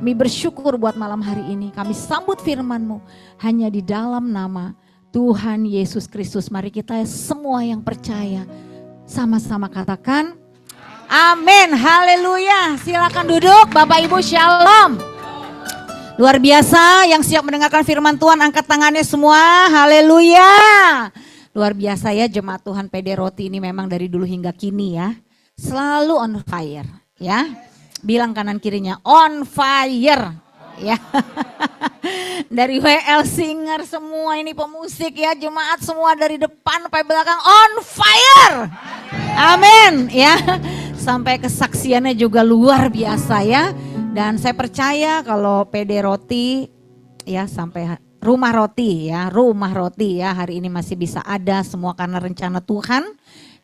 Kami bersyukur buat malam hari ini. Kami sambut firman-Mu hanya di dalam nama Tuhan Yesus Kristus. Mari kita semua yang percaya sama-sama katakan amin, haleluya. Silakan duduk Bapak Ibu, shalom. Luar biasa, yang siap mendengarkan firman Tuhan angkat tangannya semua, haleluya. Luar biasa ya, jemaat Tuhan PD Roti ini memang dari dulu hingga kini ya. Selalu on fire ya. Bilang kanan kirinya on fire ya. Dari WL Singer semua ini pemusik ya, jemaat semua dari depan sampai belakang on fire. Amin ya. Sampai kesaksiannya juga luar biasa ya. Dan saya percaya kalau PD Roti ya sampai rumah roti ya hari ini masih bisa ada semua karena rencana Tuhan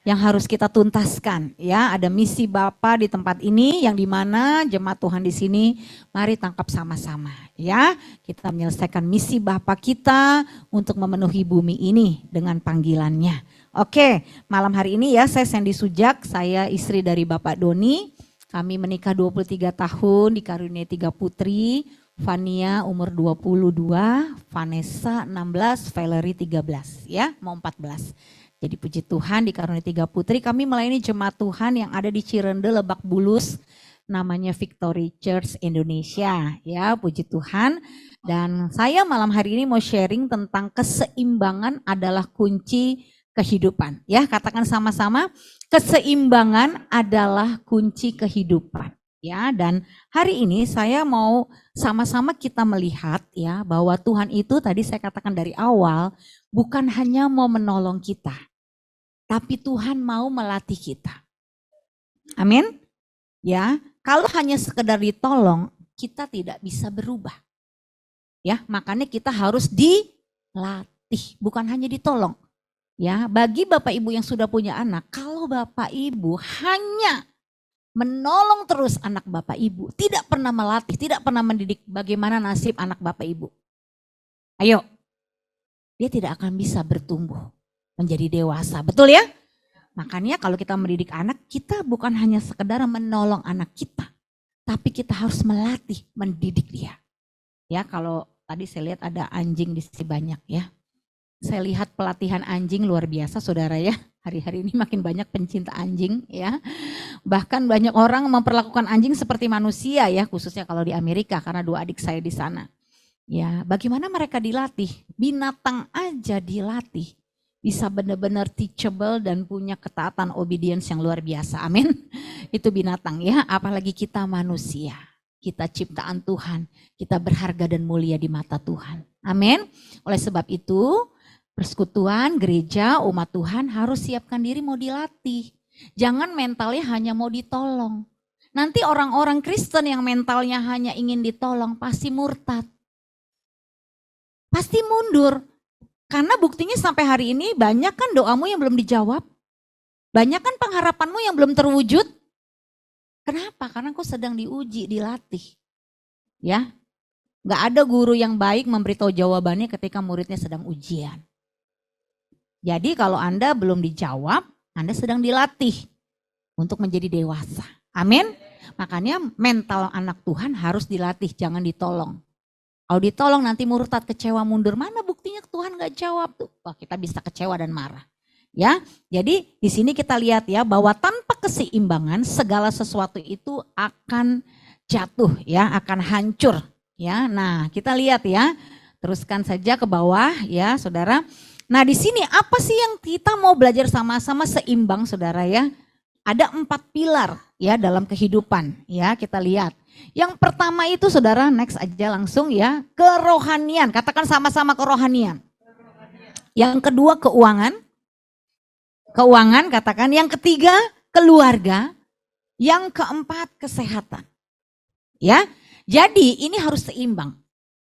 yang harus kita tuntaskan ya. Ada misi Bapa di tempat ini yang dimana jemaat Tuhan di sini mari tangkap sama-sama ya. Kita menyelesaikan misi Bapa kita untuk memenuhi bumi ini dengan panggilannya. Oke, malam hari ini ya saya Sandy Sujak, saya istri dari Bapak Doni. Kami menikah 23 tahun, dikaruniai 3 putri. Vania umur 22, Vanessa 16, Valerie 13 ya, mau 14. Jadi puji Tuhan dikaruniai 3 putri, kami melayani jemaat Tuhan yang ada di Cirende, Lebak Bulus, namanya Victory Church Indonesia ya, puji Tuhan. Dan saya malam hari ini mau sharing tentang keseimbangan adalah kunci kehidupan ya, katakan sama-sama keseimbangan adalah kunci kehidupan ya. Dan hari ini saya mau sama-sama kita melihat ya bahwa Tuhan itu tadi saya katakan dari awal bukan hanya mau menolong kita, tapi Tuhan mau melatih kita. Amin. Ya, kalau hanya sekedar ditolong, kita tidak bisa berubah. Ya, makanya kita harus dilatih, bukan hanya ditolong. Ya, bagi Bapak Ibu yang sudah punya anak, kalau Bapak Ibu hanya menolong terus anak Bapak Ibu, tidak pernah melatih, tidak pernah mendidik, bagaimana nasib anak Bapak Ibu? Ayo, dia tidak akan bisa bertumbuh menjadi dewasa, betul ya? Makanya kalau kita mendidik anak, kita bukan hanya sekedar menolong anak kita, tapi kita harus melatih, mendidik dia. Ya, kalau tadi saya lihat ada anjing di sini banyak ya. Saya lihat pelatihan anjing luar biasa saudara ya. Hari-hari ini makin banyak pencinta anjing ya. Bahkan banyak orang memperlakukan anjing seperti manusia ya, khususnya kalau di Amerika karena 2 adik saya di sana. Ya, bagaimana mereka dilatih? Binatang aja dilatih. Bisa benar-benar teachable dan punya ketaatan obedience yang luar biasa. Amin. Itu binatang ya, apalagi kita manusia. Kita ciptaan Tuhan, kita berharga dan mulia di mata Tuhan. Amin. Oleh sebab itu, persekutuan, gereja, umat Tuhan harus siapkan diri mau dilatih. Jangan mentalnya hanya mau ditolong. Nanti orang-orang Kristen yang mentalnya hanya ingin ditolong pasti murtad. Pasti mundur. Karena buktinya sampai hari ini banyak kan doamu yang belum dijawab. Banyak kan pengharapanmu yang belum terwujud. Kenapa? Karena kau sedang diuji, dilatih. Ya, gak ada guru yang baik memberitahu jawabannya ketika muridnya sedang ujian. Jadi kalau Anda belum dijawab, Anda sedang dilatih untuk menjadi dewasa. Amin. Makanya mental anak Tuhan harus dilatih, jangan ditolong. Kalau ditolong nanti murtad, kecewa, mundur. Mana buktinya Tuhan gak jawab tuh? Wah, kita bisa kecewa dan marah. Ya, jadi di sini kita lihat ya bahwa tanpa keseimbangan segala sesuatu itu akan jatuh ya, akan hancur ya. Nah, kita lihat ya. Teruskan saja ke bawah ya, Saudara. Nah di sini apa sih yang kita mau belajar sama-sama seimbang saudara ya. Ada 4 pilar ya dalam kehidupan ya, kita lihat. Yang pertama itu saudara, next aja langsung ya, kerohanian. Katakan sama-sama kerohanian. Yang kedua keuangan. Keuangan katakan. Yang ketiga keluarga. Yang keempat kesehatan. Ya, jadi ini harus seimbang.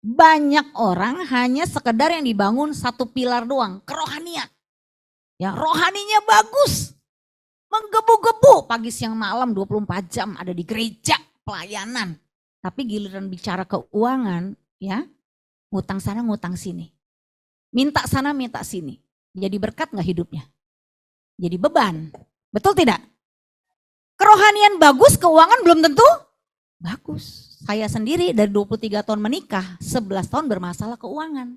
Banyak orang hanya sekedar yang dibangun 1 pilar doang, kerohanian. Ya, rohaninya bagus. Menggebu-gebu pagi siang malam 24 jam ada di gereja, pelayanan. Tapi giliran bicara keuangan, ya, ngutang sana ngutang sini. Minta sana minta sini. Jadi berkat enggak hidupnya? Jadi beban. Betul tidak? Kerohanian bagus, keuangan belum tentu bagus. Saya sendiri dari 23 tahun menikah, 11 tahun bermasalah keuangan.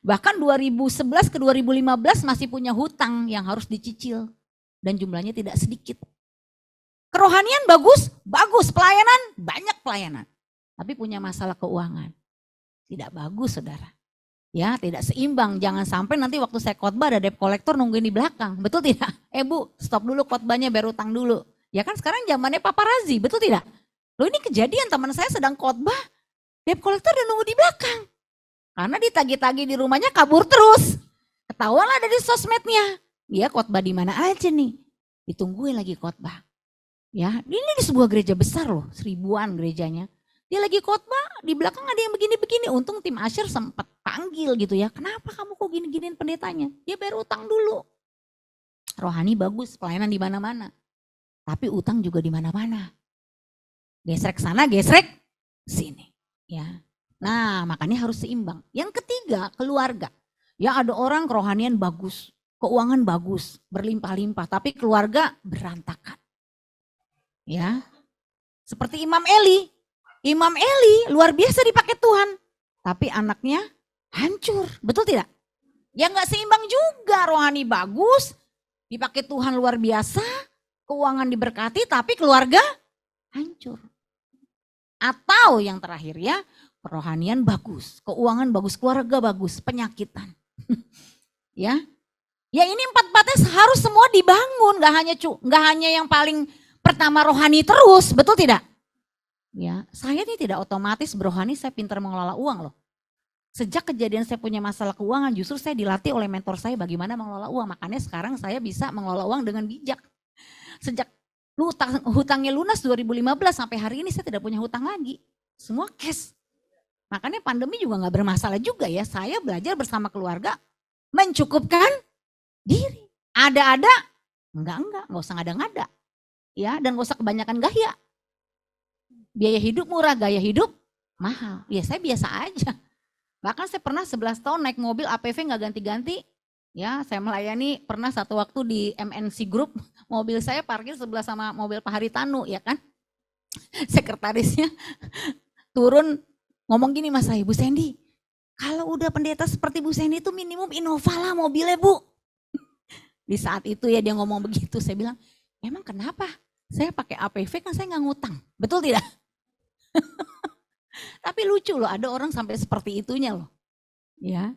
Bahkan 2011 ke 2015 masih punya hutang yang harus dicicil. Dan jumlahnya tidak sedikit. Kerohanian bagus, bagus. Pelayanan, banyak pelayanan. Tapi punya masalah keuangan. Tidak bagus saudara. Ya tidak seimbang. Jangan sampai nanti waktu saya khotbah ada debt collector nungguin di belakang. Betul tidak? Bu stop dulu khotbahnya biar utang dulu. Ya kan sekarang zamannya paparazi, betul tidak? Loh ini kejadian teman saya sedang khotbah, debt collector udah nunggu di belakang. Karena ditagi-tagi di rumahnya kabur terus. Ketahuan lah dari sosmednya. Dia khotbah di mana aja nih. Ditungguin lagi khotbah. Ya, ini di sebuah gereja besar loh, 1000-an gerejanya. Dia lagi khotbah, di belakang ada yang begini-begini. Untung tim Asyir sempat panggil gitu ya. Kenapa kamu kok gini-giniin pendetanya? Dia bayar utang dulu. Rohani bagus, pelayanan di mana-mana. Tapi utang juga di mana-mana. Gesrek sana, gesrek sini. Ya. Nah, makanya harus seimbang. Yang ketiga, keluarga. Ya ada orang kerohanian bagus, keuangan bagus, berlimpah-limpah, tapi keluarga berantakan. Ya. Seperti Imam Eli. Imam Eli luar biasa dipakai Tuhan, tapi anaknya hancur. Betul tidak? Ya enggak seimbang juga, rohani bagus, dipakai Tuhan luar biasa, keuangan diberkati tapi keluarga hancur. Atau yang terakhir ya, kerohanian bagus, keuangan bagus, keluarga bagus, penyakitan. Ya. Ya ini 4 harus semua dibangun, enggak hanya yang paling pertama rohani terus, betul tidak? Ya, saya ini tidak otomatis berohani saya pintar mengelola uang loh. Sejak kejadian saya punya masalah keuangan justru saya dilatih oleh mentor saya bagaimana mengelola uang. Makanya sekarang saya bisa mengelola uang dengan bijak. Sejak hutangnya lunas 2015 sampai hari ini saya tidak punya hutang lagi. Semua cash. Makanya pandemi juga gak bermasalah juga ya. Saya belajar bersama keluarga mencukupkan diri. Ada-ada, enggak usah ngada-ngada. Ya, dan gak usah kebanyakan gaya. Biaya hidup murah, gaya hidup mahal. Ya saya biasa aja. Bahkan saya pernah 11 tahun naik mobil APV gak ganti-ganti. Ya saya melayani pernah satu waktu di MNC Group. Mobil saya parkir sebelah sama mobil Pak Haritanu ya kan. Sekretarisnya turun ngomong gini mas saya, Bu Sandy. Kalau udah pendeta seperti Bu Sandy itu minimum Innova lah mobilnya Bu. Di saat itu ya dia ngomong begitu. Saya bilang emang kenapa? Saya pakai APV kan saya gak ngutang. Betul tidak? Tapi lucu loh, ada orang sampai seperti itunya loh. Ya.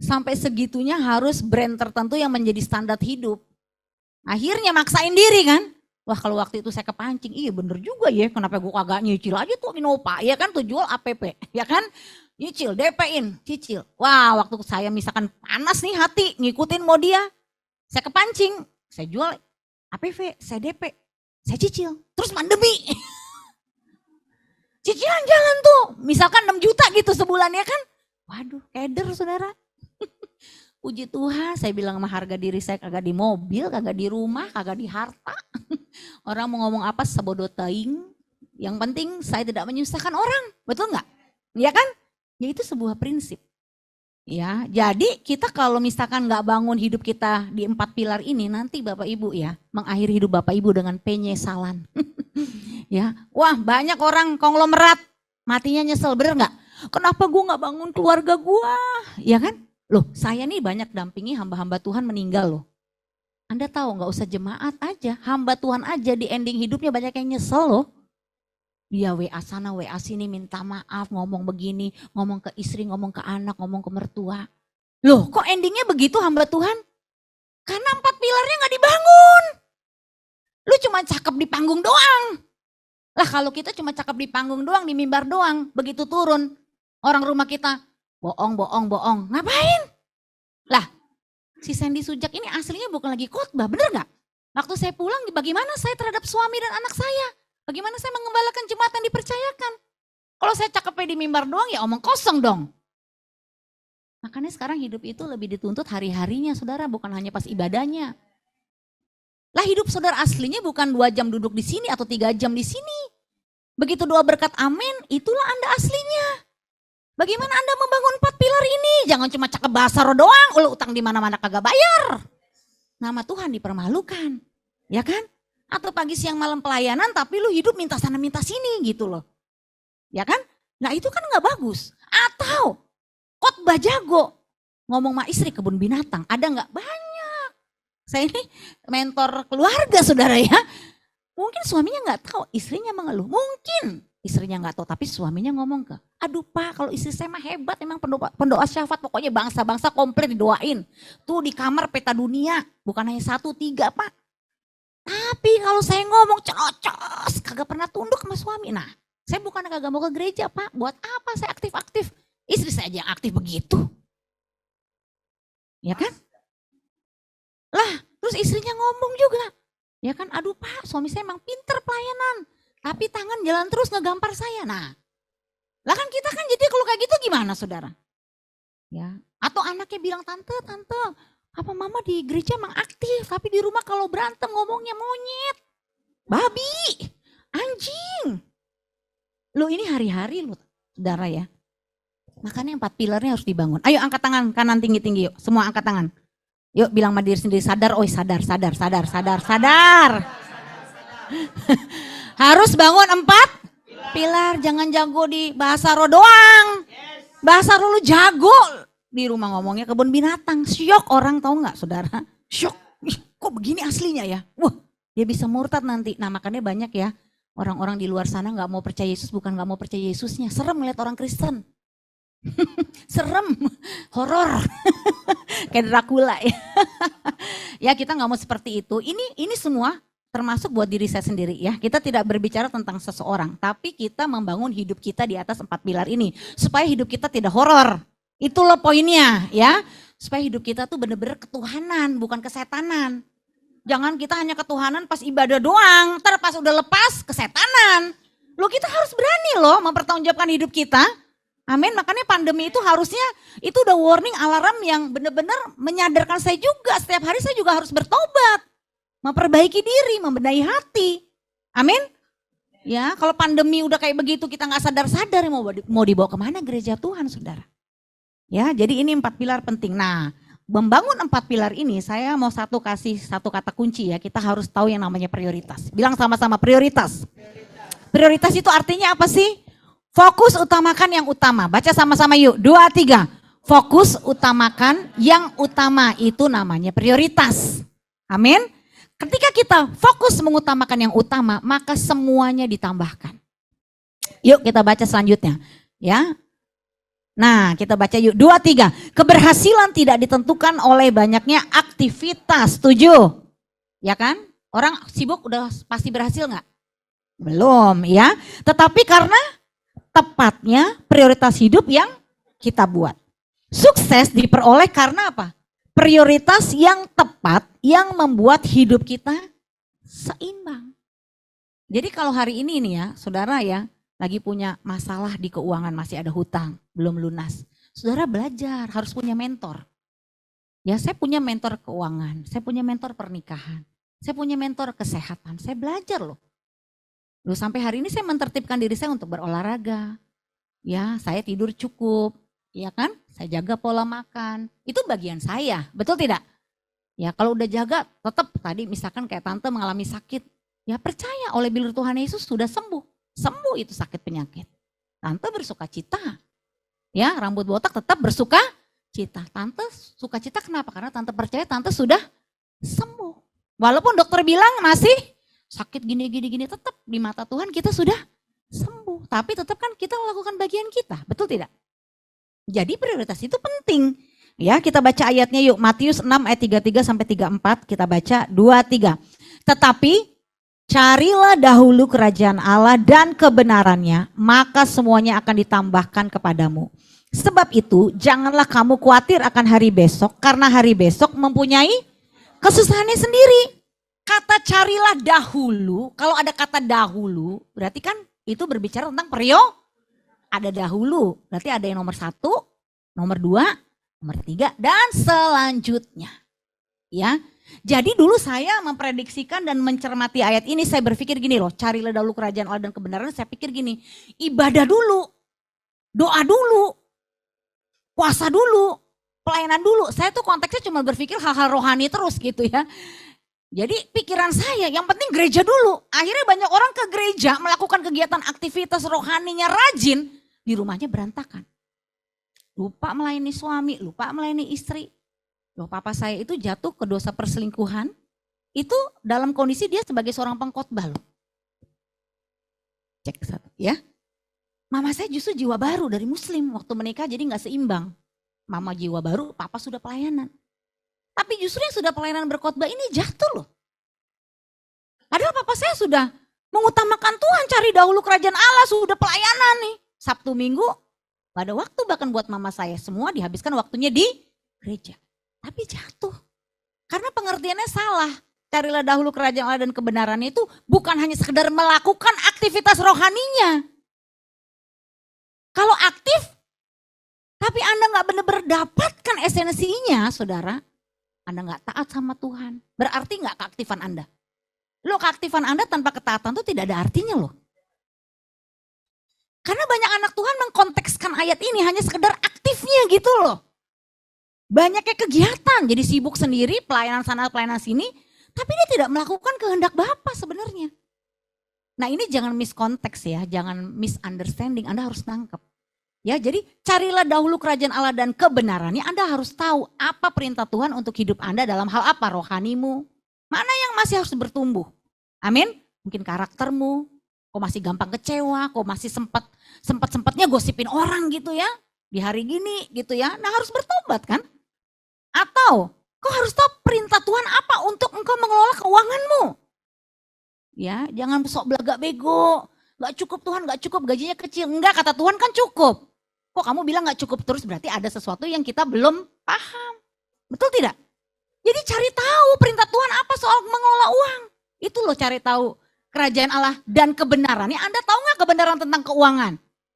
Sampai segitunya harus brand tertentu yang menjadi standar hidup. Akhirnya maksain diri kan. Wah kalau waktu itu saya kepancing, iya bener juga ya, kenapa gue kagak nyicil aja tuh Innova, ya kan tuh jual APP, ya kan. Nyicil, DP-in, cicil. Wah waktu saya misalkan panas nih hati, ngikutin mau dia. Saya kepancing, saya jual APV, saya DP, saya cicil. Terus pandemi. Cicilan jalan tuh, misalkan 6 juta gitu sebulan ya kan. Waduh, keder saudara. Puji Tuhan, saya bilang sama harga diri saya kagak di mobil, kagak di rumah, kagak di harta. Orang mau ngomong apa sebodoh teing. Yang penting saya tidak menyusahkan orang, betul nggak? Ya kan? Ya itu sebuah prinsip. Ya, jadi kita kalau misalkan nggak bangun hidup kita di 4 pilar ini, nanti Bapak Ibu ya, mengakhiri hidup Bapak Ibu dengan penyesalan. Ya, wah banyak orang konglomerat matinya nyesel, bener nggak? Kenapa gue nggak bangun keluarga gue? Ya kan? Loh, saya nih banyak dampingi hamba-hamba Tuhan meninggal loh. Anda tahu nggak usah jemaat aja, hamba Tuhan aja di ending hidupnya banyak yang nyesel loh. Dia WA sana, WA sini minta maaf, ngomong begini, ngomong ke istri, ngomong ke anak, ngomong ke mertua. Loh kok endingnya begitu hamba Tuhan? Karena 4 pilarnya gak dibangun. Lu cuma cakep di panggung doang. Lah kalau kita cuma cakep di panggung doang, di mimbar doang, begitu turun orang rumah kita, bohong, bohong, bohong. Ngapain? Lah si Sandy Sujak ini aslinya bukan lagi khotbah, bener gak? Waktu saya pulang bagaimana saya terhadap suami dan anak saya? Bagaimana saya mengembalakan jemaat yang dipercayakan? Kalau saya cakepnya di mimbar doang ya omong kosong dong. Makanya sekarang hidup itu lebih dituntut hari-harinya saudara, bukan hanya pas ibadahnya. Lah hidup saudara aslinya bukan 2 jam duduk di sini atau 3 jam di sini. Begitu doa berkat amin, itulah Anda aslinya. Bagaimana Anda membangun 4 pilar ini? Jangan cuma cakep bahasa roh doang, lu utang di mana-mana kagak bayar. Nama Tuhan dipermalukan, ya kan? Atau pagi siang malam pelayanan tapi lu hidup minta sana minta sini gitu loh. Ya kan? Nah itu kan gak bagus. Atau khotbah jago, ngomong sama istri kebun binatang, ada gak? Banyak. Saya ini mentor keluarga saudara ya. Mungkin suaminya gak tahu, istrinya mengeluh. Mungkin istrinya gak tahu, tapi suaminya ngomong ke, aduh Pak kalau istri saya mah hebat, emang pendoa syafaat, pokoknya bangsa-bangsa komplit didoain. Tuh di kamar peta dunia, bukan hanya 1, 3 Pak. Tapi kalau saya ngomong celocos, kagak pernah tunduk sama suami. Nah, saya bukan kagak mau ke gereja Pak, buat apa saya aktif-aktif? Istri saya aja yang aktif begitu. Ya kan? Lah, terus istrinya ngomong juga. Ya kan, aduh Pak, suami saya emang pinter pelayanan. Tapi tangan jalan terus ngegampar saya. Nah, lah kan kita kan jadi kalau kayak gitu gimana saudara? Ya, atau anaknya bilang, tante, apa mama di gereja emang aktif, tapi di rumah kalau berantem ngomongnya monyet, babi, anjing. Lu ini hari-hari lu saudara ya. Makanya 4 pilarnya harus dibangun. Ayo angkat tangan kanan tinggi-tinggi yuk, semua angkat tangan. Yuk bilang sama diri sendiri, sadar, sadar. Harus bangun 4 pilar, jangan jago di bahasa roh doang. Bahasa roh lu jago. Di rumah ngomongnya kebun binatang, syok orang tahu nggak saudara? Syok, kok begini aslinya ya? Wah, dia bisa murtad nanti. Nah makanya banyak ya orang-orang di luar sana nggak mau percaya Yesus, bukan nggak mau percaya Yesusnya, serem melihat orang Kristen. Serem, horor, kayak Dracula ya. Ya kita nggak mau seperti itu. Ini semua termasuk buat diri saya sendiri ya. Kita tidak berbicara tentang seseorang, tapi kita membangun hidup kita di atas 4 pilar ini supaya hidup kita tidak horor. Itu loh poinnya ya, supaya hidup kita tuh bener-bener ketuhanan, bukan kesetanan. Jangan kita hanya ketuhanan pas ibadah doang, ntar pas udah lepas kesetanan. Loh kita harus berani loh mempertanggungjawabkan hidup kita. Amin, makanya pandemi itu harusnya itu udah warning alarm yang benar-benar menyadarkan saya juga. Setiap hari saya juga harus bertobat, memperbaiki diri, membenahi hati. Amin. Ya, kalau pandemi udah kayak begitu kita nggak sadar-sadar mau dibawa kemana gereja Tuhan, saudara. Ya, jadi ini 4 pilar penting. Nah, membangun 4 pilar ini saya mau kasih satu kata kunci ya. Kita harus tahu yang namanya prioritas. Bilang sama-sama prioritas. Prioritas itu artinya apa sih? Fokus utamakan yang utama. Baca sama-sama yuk. 2, 3. Fokus utamakan yang utama, itu namanya prioritas. Amin. Ketika kita fokus mengutamakan yang utama, maka semuanya ditambahkan. Yuk kita baca selanjutnya. Ya. Nah kita baca yuk. 2, 3. Keberhasilan tidak ditentukan oleh banyaknya aktivitas. Setuju? Ya kan? Orang sibuk udah pasti berhasil gak? Belum ya. Tetapi karena tepatnya prioritas hidup yang kita buat. Sukses diperoleh karena apa? Prioritas yang tepat yang membuat hidup kita seimbang. Jadi kalau hari ini nih ya, saudara ya, lagi punya masalah di keuangan, masih ada hutang, belum lunas. Saudara belajar, harus punya mentor. Ya saya punya mentor keuangan, saya punya mentor pernikahan, saya punya mentor kesehatan, saya belajar loh. Loh sampai hari ini saya mentertibkan diri saya untuk berolahraga. Ya, saya tidur cukup, ya kan? Saya jaga pola makan. Itu bagian saya, betul tidak? Ya, kalau udah jaga tetap tadi misalkan kayak tante mengalami sakit, ya percaya oleh bilur Tuhan Yesus sudah sembuh. Sembuh itu sakit penyakit. Tante bersuka cita. Ya, rambut botak tetap bersuka cita. Tante suka cita kenapa? Karena tante percaya tante sudah sembuh. Walaupun dokter bilang masih sakit gini, tetap di mata Tuhan kita sudah sembuh. Tapi tetap kan kita melakukan bagian kita, betul tidak? Jadi prioritas itu penting. Ya, kita baca ayatnya yuk. Matius 6 ayat 33 sampai 34, kita baca 2, 3. Tetapi carilah dahulu kerajaan Allah dan kebenarannya, maka semuanya akan ditambahkan kepadamu. Sebab itu janganlah kamu khawatir akan hari besok, karena hari besok mempunyai kesusahannya sendiri. Kata carilah dahulu, kalau ada kata dahulu berarti kan itu berbicara tentang ada dahulu. Berarti ada yang nomor 1, nomor 2, nomor 3 dan selanjutnya. Ya. Jadi dulu saya memprediksikan dan mencermati ayat ini, saya berpikir gini loh, carilah dahulu kerajaan Allah dan kebenaran, saya pikir gini, ibadah dulu, doa dulu, puasa dulu, pelayanan dulu. Saya tuh konteksnya cuma berpikir hal-hal rohani terus gitu ya. Jadi pikiran saya yang penting gereja dulu. Akhirnya banyak orang ke gereja melakukan kegiatan aktivitas rohaninya rajin, di rumahnya berantakan. Lupa melayani suami, lupa melayani istri. Loh, papa saya itu jatuh ke dosa perselingkuhan, itu dalam kondisi dia sebagai seorang pengkhotbah loh. Cek satu ya. Mama saya justru jiwa baru dari muslim, waktu menikah jadi gak seimbang. Mama jiwa baru, papa sudah pelayanan. Tapi justru yang sudah pelayanan berkhotbah ini jatuh loh. Padahal papa saya sudah mengutamakan Tuhan, cari dahulu kerajaan Allah, sudah pelayanan nih. Sabtu Minggu gak ada waktu bahkan buat mama saya, semua dihabiskan waktunya di gereja. Tapi jatuh, karena pengertiannya salah. Carilah dahulu kerajaan Allah dan kebenarannya itu bukan hanya sekedar melakukan aktivitas rohaninya. Kalau aktif, tapi Anda gak benar-benar dapatkan esensinya, saudara, Anda gak taat sama Tuhan. Berarti gak keaktifan Anda. Loh, keaktifan Anda tanpa ketaatan itu tidak ada artinya loh. Karena banyak anak Tuhan mengkontekskan ayat ini hanya sekedar aktifnya gitu loh. Banyaknya kegiatan, jadi sibuk sendiri, pelayanan sana, pelayanan sini, tapi dia tidak melakukan kehendak Bapa sebenarnya. Nah ini jangan miskonteks ya, jangan misunderstanding, Anda harus nangkep. Ya, jadi carilah dahulu kerajaan Allah dan kebenarannya, Anda harus tahu apa perintah Tuhan untuk hidup Anda dalam hal apa, rohanimu. Mana yang masih harus bertumbuh? Amin. Mungkin karaktermu, kok masih gampang kecewa, kok masih sempat-sempatnya gosipin orang gitu ya. Di hari gini gitu ya, nah harus bertobat kan? Atau kau harus tahu perintah Tuhan apa untuk engkau mengelola keuanganmu. Ya, jangan sok belagak bego. Gak cukup Tuhan, gak cukup, gajinya kecil. Enggak, kata Tuhan kan cukup. Kok kamu bilang gak cukup terus, berarti ada sesuatu yang kita belum paham. Betul tidak? Jadi cari tahu perintah Tuhan apa soal mengelola uang. Itu loh cari tahu kerajaan Allah dan kebenarannya. Anda tahu gak kebenaran tentang keuangan?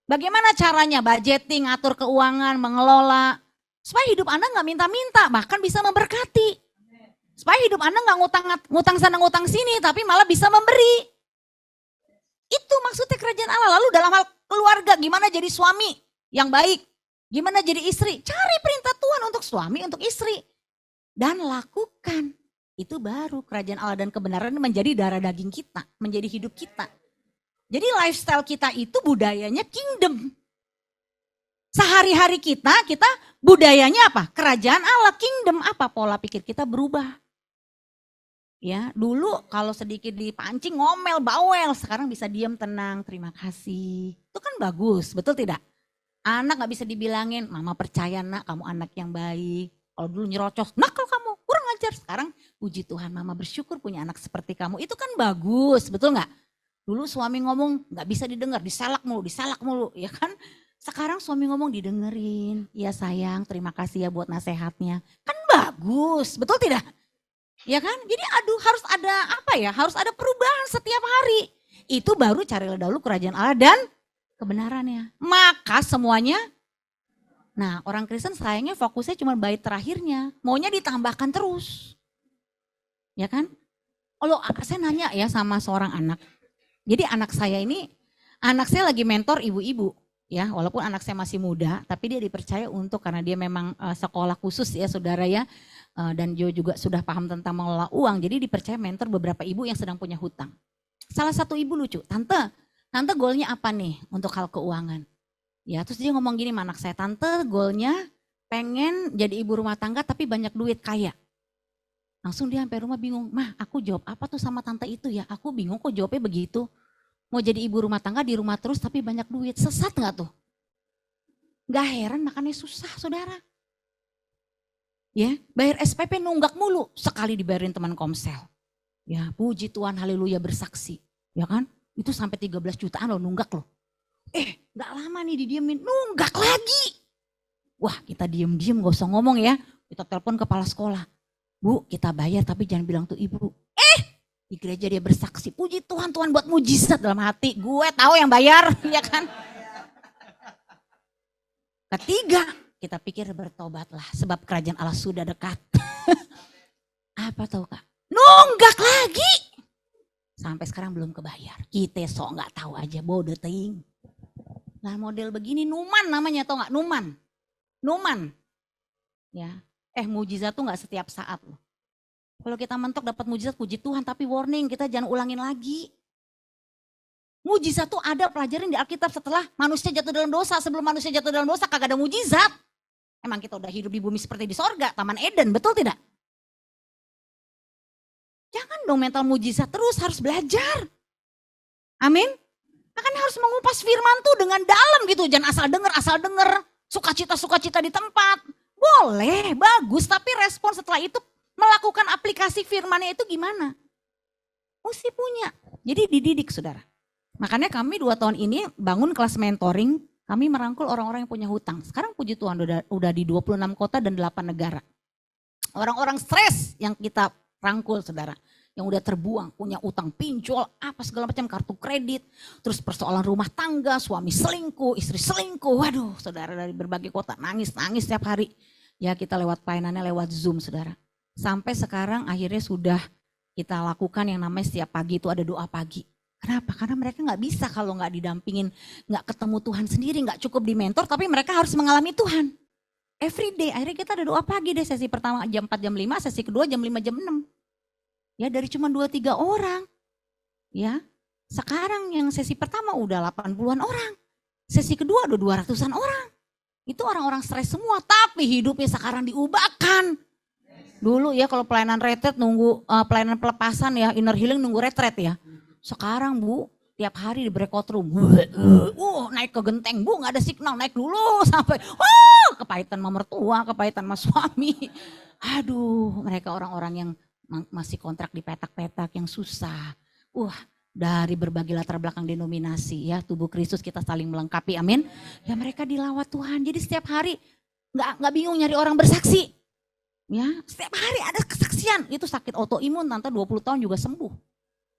Bagaimana caranya budgeting, atur keuangan, mengelola. Supaya hidup Anda gak minta-minta, bahkan bisa memberkati. Supaya hidup Anda gak ngutang sana ngutang sini, tapi malah bisa memberi. Itu maksudnya kerajaan Allah. Lalu dalam hal keluarga, gimana jadi suami yang baik? Gimana jadi istri? Cari perintah Tuhan untuk suami, untuk istri. Dan lakukan. Itu baru kerajaan Allah dan kebenaran menjadi darah daging kita, menjadi hidup kita. Jadi lifestyle kita itu budayanya kingdom. Sehari-hari kita budayanya apa? Kerajaan Allah, kingdom apa? Pola pikir kita berubah. Ya, dulu kalau sedikit dipancing ngomel, bawel, sekarang bisa diam tenang, terima kasih. Itu kan bagus, betul tidak? Anak gak bisa dibilangin, mama percaya nak kamu anak yang baik. Kalau dulu nyerocos, nakal kamu, kurang ajar. Sekarang puji Tuhan mama bersyukur punya anak seperti kamu. Itu kan bagus, betul gak? Dulu suami ngomong gak bisa didengar, disalak mulu, ya kan? Sekarang suami ngomong didengerin, ya sayang terima kasih ya buat nasehatnya. Kan bagus, betul tidak? Ya kan? Jadi harus ada apa ya? Harus ada perubahan setiap hari. Itu baru carilah dahulu kerajaan Allah dan kebenarannya. Maka semuanya, nah orang Kristen sayangnya fokusnya cuma bait terakhirnya. Maunya ditambahkan terus. Ya kan? Kalau saya nanya ya sama seorang anak. Jadi anak saya lagi mentor ibu-ibu. Ya, walaupun anak saya masih muda, tapi dia dipercaya karena dia memang sekolah khusus ya saudara ya. Dan Joe juga sudah paham tentang mengelola uang, jadi dipercaya mentor beberapa ibu yang sedang punya hutang. Salah satu ibu lucu, tante goalnya apa nih untuk hal keuangan? Ya, terus dia ngomong gini sama anak saya, tante goalnya pengen jadi ibu rumah tangga tapi banyak duit, kaya. Langsung dia sampai rumah bingung, mah aku jawab apa tuh sama tante itu ya? Aku bingung kok jawabnya begitu. Mau jadi ibu rumah tangga di rumah terus tapi banyak duit, sesat gak tuh? Gak heran makannya susah saudara. Ya, bayar SPP nunggak mulu, sekali dibayarin teman komsel. Ya, puji Tuhan, haleluya bersaksi. Ya kan, itu sampai 13 jutaan loh nunggak loh. Gak lama nih didiemin, nunggak lagi. Wah kita diem-diem gak usah ngomong ya. Kita telepon kepala sekolah. Bu kita bayar tapi jangan bilang tuh ibu. Di gereja dia bersaksi, puji Tuhan, Tuhan buat mujizat dalam hati. Gue tahu yang bayar, ya kan. Ketiga, kita pikir bertobatlah sebab kerajaan Allah sudah dekat. Apa tahu Kak? Nunggak lagi. Sampai sekarang belum kebayar. Kita sok nggak tahu aja, bodoh ting. Nah model begini Numan namanya, tau nggak? Numan. Ya, mujizat tuh nggak setiap saat loh. Kalau kita mentok dapat mujizat, puji Tuhan, tapi warning, kita jangan ulangin lagi. Mujizat tuh ada pelajaran di Alkitab setelah manusia jatuh dalam dosa. Sebelum manusia jatuh dalam dosa kagak ada mujizat. Emang kita udah hidup di bumi seperti di sorga, Taman Eden, betul tidak? Jangan dong mental mujizat, terus harus belajar. Amin. Makanya harus mengupas firman tuh dengan dalam gitu. Jangan asal denger. Sukacita di tempat. Boleh, bagus. Tapi respon setelah itu melakukan aplikasi firmannya itu gimana? Mesti punya. Jadi dididik saudara. Makanya kami 2 tahun ini bangun kelas mentoring. Kami merangkul orang-orang yang punya hutang. Sekarang puji Tuhan udah di 26 kota dan 8 negara. Orang-orang stres yang kita rangkul saudara. Yang udah terbuang, punya utang pinjol, apa segala macam, kartu kredit. Terus persoalan rumah tangga, suami selingkuh, istri selingkuh. Waduh saudara, dari berbagai kota nangis setiap hari. Ya kita lewat pelayanannya lewat Zoom saudara. Sampai sekarang akhirnya sudah kita lakukan yang namanya setiap pagi itu ada doa pagi. Kenapa? Karena mereka gak bisa kalau gak didampingin, gak ketemu Tuhan sendiri, gak cukup di mentor, tapi mereka harus mengalami Tuhan. Every day, akhirnya kita ada doa pagi deh, sesi pertama jam 4, jam 5, sesi kedua jam 5, jam 6. Ya dari cuma 2-3 orang. Ya, sekarang yang sesi pertama udah 80-an orang. Sesi kedua udah 200-an orang. Itu orang-orang stres semua, tapi hidupnya sekarang diubahkan. Dulu ya kalau pelayanan retret nunggu pelayanan pelepasan ya, inner healing nunggu retret ya. Sekarang Bu, tiap hari di breakout room. Naik ke genteng, Bu gak ada signal, naik dulu sampai kepahitan sama mertua, kepahitan sama suami. Aduh, mereka orang-orang yang masih kontrak di petak-petak yang susah. Dari berbagai latar belakang denominasi ya, tubuh Kristus kita saling melengkapi, amin. Ya mereka dilawat Tuhan, jadi setiap hari nggak bingung nyari orang bersaksi. Ya, setiap hari ada kesaksian. Itu sakit autoimun tante 20 tahun juga sembuh.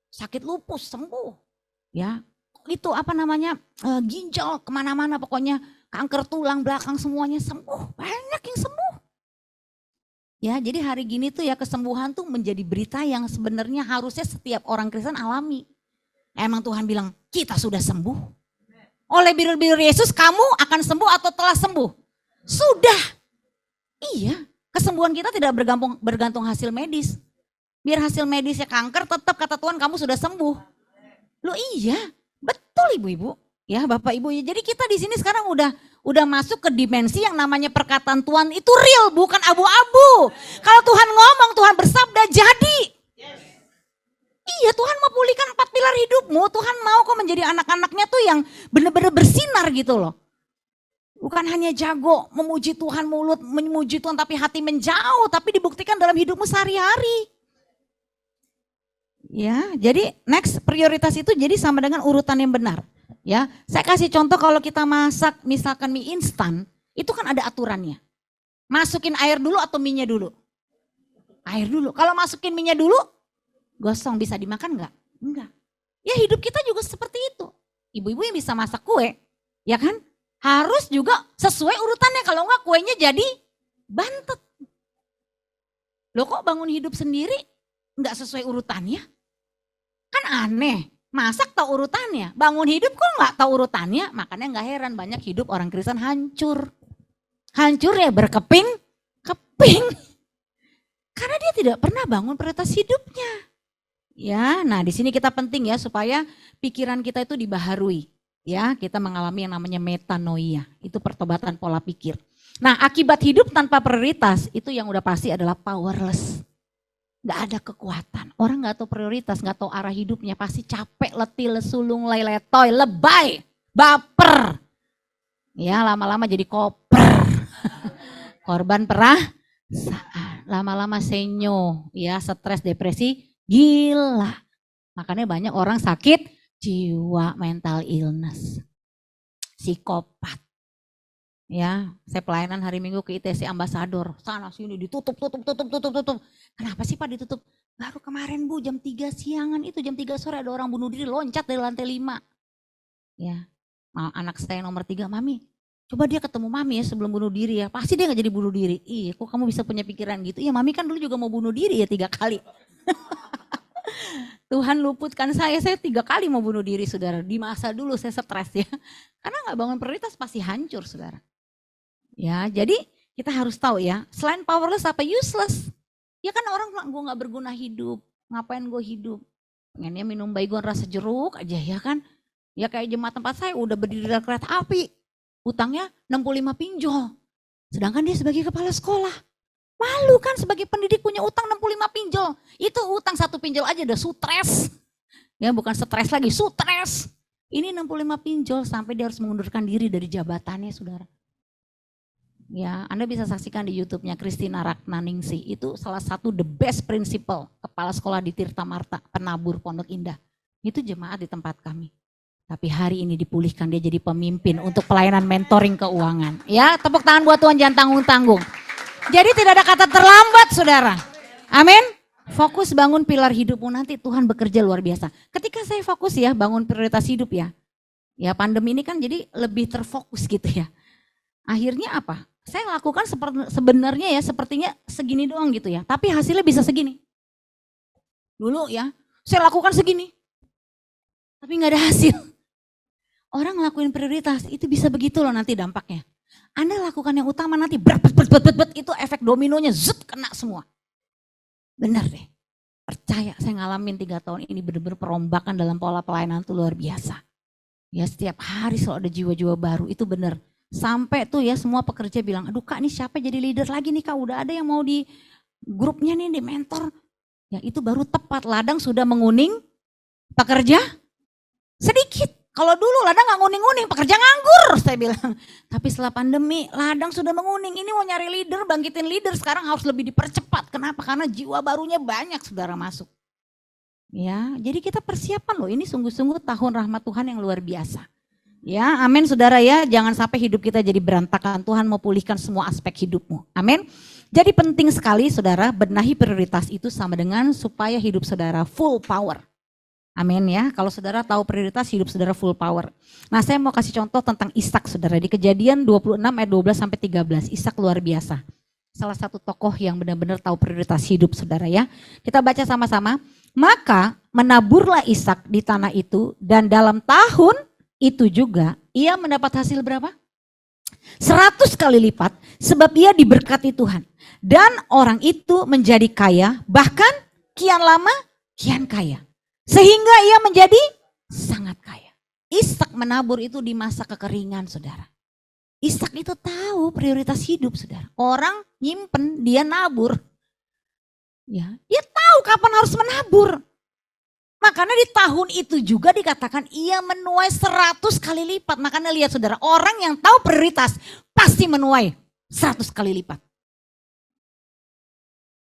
Sakit lupus sembuh. Ya, itu ginjal kemana-mana pokoknya, kanker tulang belakang semuanya sembuh. Banyak yang sembuh. Ya, jadi hari gini tuh ya kesembuhan tuh menjadi berita yang sebenarnya harusnya setiap orang Kristen alami. Emang Tuhan bilang kita sudah sembuh. Oleh biru-biru Yesus kamu akan sembuh atau telah sembuh? Sudah. Iya, kesembuhan kita tidak bergantung hasil medis. Biar hasil medisnya kanker tetap kata Tuhan kamu sudah sembuh. Loh iya, betul ibu-ibu. Ya Bapak Ibu, jadi kita di sini sekarang udah masuk ke dimensi yang namanya perkataan Tuhan itu real, bukan abu-abu. Kalau Tuhan ngomong, Tuhan bersabda jadi. Iya, Tuhan mau pulihkan 4 pilar hidupmu. Tuhan mau kok menjadi anak-anaknya tuh yang benar-benar bersinar gitu loh. Bukan hanya jago memuji Tuhan, mulut memuji Tuhan tapi hati menjauh, tapi dibuktikan dalam hidupmu sehari-hari. Ya, jadi next prioritas itu jadi sama dengan urutan yang benar. Ya, saya kasih contoh kalau kita masak misalkan mie instan, itu kan ada aturannya. Masukin air dulu atau mie-nya dulu? Air dulu. Kalau masukin mie-nya dulu, gosong bisa dimakan enggak? Enggak. Ya hidup kita juga seperti itu. Ibu-ibu yang bisa masak kue, ya kan? Harus juga sesuai urutannya, kalau enggak kuenya jadi bantet. Loh kok bangun hidup sendiri enggak sesuai urutannya? Kan aneh. Masak tahu urutannya, bangun hidup kok nggak tahu urutannya, makanya nggak heran banyak hidup orang Kristen hancur. Hancur ya berkeping-keping. Karena dia tidak pernah bangun prioritas hidupnya. Ya, nah di sini kita penting ya supaya pikiran kita itu dibaharui. Ya, kita mengalami yang namanya metanoia, itu pertobatan pola pikir. Nah, akibat hidup tanpa prioritas itu yang udah pasti adalah powerless. Gak ada kekuatan. Orang gak tahu prioritas, gak tahu arah hidupnya. Pasti capek, letih, lesulung, leletoy, lebay, baper. Ya lama-lama jadi koper. Korban perasaan. Lama-lama senyo. Ya stres, depresi, gila. Makanya banyak orang sakit jiwa, mental illness. Psikopat. Ya, saya pelayanan hari Minggu ke ITC Ambasador, sana sini ditutup. Kenapa sih Pak ditutup? Baru kemarin Bu jam 3 siangan itu jam 3 sore ada orang bunuh diri loncat dari lantai 5. Ya, anak saya nomor 3, Mami, coba dia ketemu Mami ya sebelum bunuh diri ya, pasti dia gak jadi bunuh diri. Iya, kok kamu bisa punya pikiran gitu? Iya, Mami kan dulu juga mau bunuh diri ya 3 kali. Tuhan luputkan saya 3 kali mau bunuh diri saudara. Di masa dulu saya stres ya, karena gak bangun prioritas pasti hancur saudara. Ya, jadi kita harus tahu ya, selain powerless apa useless? Ya kan orang bilang gue gak berguna hidup, ngapain gue hidup. Pengennya minum baygon rasa jeruk aja ya kan. Ya kayak jemaat tempat saya udah berdiri di kereta api, utangnya 65 pinjol. Sedangkan dia sebagai kepala sekolah. Malu kan sebagai pendidik punya utang 65 pinjol. Itu utang satu pinjol aja udah stres. Ya bukan stres lagi, stres. Ini 65 pinjol sampai dia harus mengundurkan diri dari jabatannya saudara. Ya, Anda bisa saksikan di YouTube-nya Christina Ratnaningsih. Itu salah satu the best principal kepala sekolah di Tirta Marta, penabur Pondok Indah. Itu jemaat di tempat kami. Tapi hari ini dipulihkan, dia jadi pemimpin untuk pelayanan mentoring keuangan. Ya, tepuk tangan buat Tuhan, jangan tanggung-tanggung. Jadi tidak ada kata terlambat saudara. Amin. Fokus bangun pilar hidupmu, nanti Tuhan bekerja luar biasa. Ketika saya fokus ya bangun prioritas hidup ya. Ya pandemi ini kan jadi lebih terfokus gitu ya. Akhirnya apa? Saya lakukan sebenarnya ya sepertinya segini doang gitu ya. Tapi hasilnya bisa segini. Dulu ya saya lakukan segini. Tapi gak ada hasil. Orang ngelakuin prioritas itu bisa begitu loh nanti dampaknya. Anda lakukan yang utama nanti itu efek dominonya zut kena semua. Benar deh. Percaya saya ngalamin 3 tahun ini benar-benar perombakan dalam pola pelayanan itu luar biasa. Ya setiap hari selalu ada jiwa-jiwa baru itu benar. Sampai tuh ya semua pekerja bilang, aduh Kak ini siapa jadi leader lagi nih Kak, udah ada yang mau di grupnya nih di mentor. Ya itu baru tepat, ladang sudah menguning, pekerja sedikit. Kalau dulu ladang gak nguning-nguning, pekerja nganggur saya bilang. Tapi setelah pandemi ladang sudah menguning, ini mau nyari leader, bangkitin leader sekarang harus lebih dipercepat. Kenapa? Karena jiwa barunya banyak saudara masuk. Ya, jadi kita persiapan loh, ini sungguh-sungguh tahun rahmat Tuhan yang luar biasa. Ya, amin saudara ya, jangan sampai hidup kita jadi berantakan. Tuhan mau pulihkan semua aspek hidupmu, amin. Jadi penting sekali saudara, benahi prioritas itu sama dengan supaya hidup saudara full power. Amin ya, kalau saudara tahu prioritas hidup saudara full power. Nah saya mau kasih contoh tentang Ishak saudara, di Kejadian 26 ayat 12 sampai 13, Ishak luar biasa. Salah satu tokoh yang benar-benar tahu prioritas hidup saudara ya. Kita baca sama-sama, maka menaburlah Ishak di tanah itu dan dalam tahun itu juga ia mendapat hasil berapa? 100 kali lipat sebab ia diberkati Tuhan. Dan orang itu menjadi kaya, bahkan kian lama kian kaya. Sehingga ia menjadi sangat kaya. Ishak menabur itu di masa kekeringan saudara. Ishak itu tahu prioritas hidup saudara. Orang nyimpen, dia nabur. Ya, dia tahu kapan harus menabur. Makanya di tahun itu juga dikatakan ia menuai 100 kali lipat. Makanya lihat saudara, orang yang tahu prioritas pasti menuai 100 kali lipat.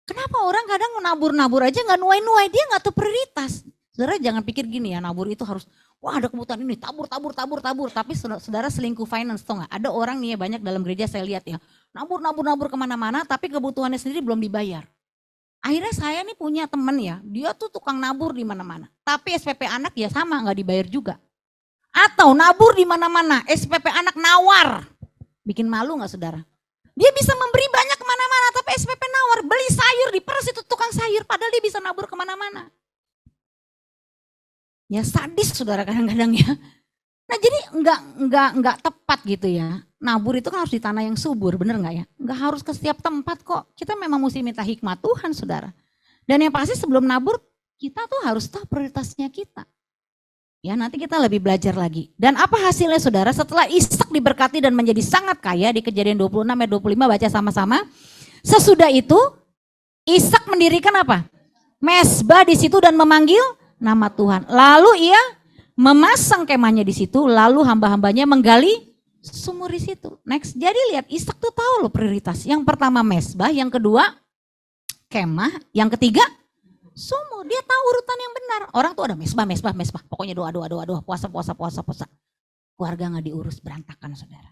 Kenapa orang kadang nabur-nabur aja gak nuai-nuai, dia gak tahu prioritas. Saudara jangan pikir gini ya, nabur itu harus, wah ada kebutuhan ini, tabur. Tapi saudara selingkuh finance, tau gak? Ada orang nih ya, banyak dalam gereja saya lihat ya, nabur kemana-mana, tapi kebutuhannya sendiri belum dibayar. Akhirnya saya nih punya temen ya, dia tuh tukang nabur di mana-mana. Tapi SPP anak ya sama, gak dibayar juga. Atau nabur di mana-mana, SPP anak nawar. Bikin malu gak saudara? Dia bisa memberi banyak kemana-mana, tapi SPP nawar, beli sayur, diperes itu tukang sayur, padahal dia bisa nabur kemana-mana. Ya sadis saudara kadang-kadang ya. Nah jadi enggak tepat gitu ya. Nabur itu kan harus di tanah yang subur, bener enggak ya? Enggak harus ke setiap tempat kok. Kita memang mesti minta hikmat Tuhan saudara. Dan yang pasti sebelum nabur kita tuh harus tahu prioritasnya kita. Ya nanti kita lebih belajar lagi. Dan apa hasilnya saudara? Setelah Ishak diberkati dan menjadi sangat kaya, di Kejadian 26 ayat 25 baca sama-sama. Sesudah itu Ishak mendirikan apa? Mesbah di situ dan memanggil nama Tuhan. Lalu ia memasang kemahnya di situ, lalu hamba-hambanya menggali sumur di situ. Next, jadi lihat Ishak tuh tahu loh prioritas. Yang pertama mesbah, yang kedua kemah, yang ketiga sumur. Dia tahu urutan yang benar. Orang tuh ada mesbah. Pokoknya doa, puasa. Keluarga nggak diurus, berantakan saudara.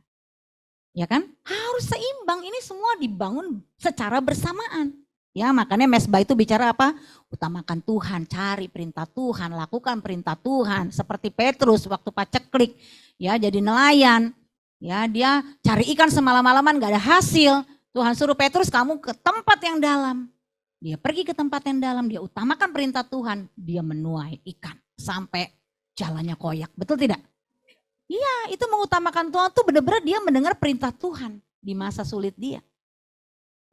Ya kan? Harus seimbang. Ini semua dibangun secara bersamaan. Ya makanya mesbah itu bicara apa? Utamakan Tuhan, cari perintah Tuhan, lakukan perintah Tuhan. Seperti Petrus waktu paceklik, ya jadi nelayan. Ya dia cari ikan semalam-malaman gak ada hasil. Tuhan suruh Petrus kamu ke tempat yang dalam. Dia pergi ke tempat yang dalam, dia utamakan perintah Tuhan. Dia menuai ikan sampai jalannya koyak, betul tidak? Iya itu mengutamakan Tuhan tuh benar-benar dia mendengar perintah Tuhan di masa sulit dia.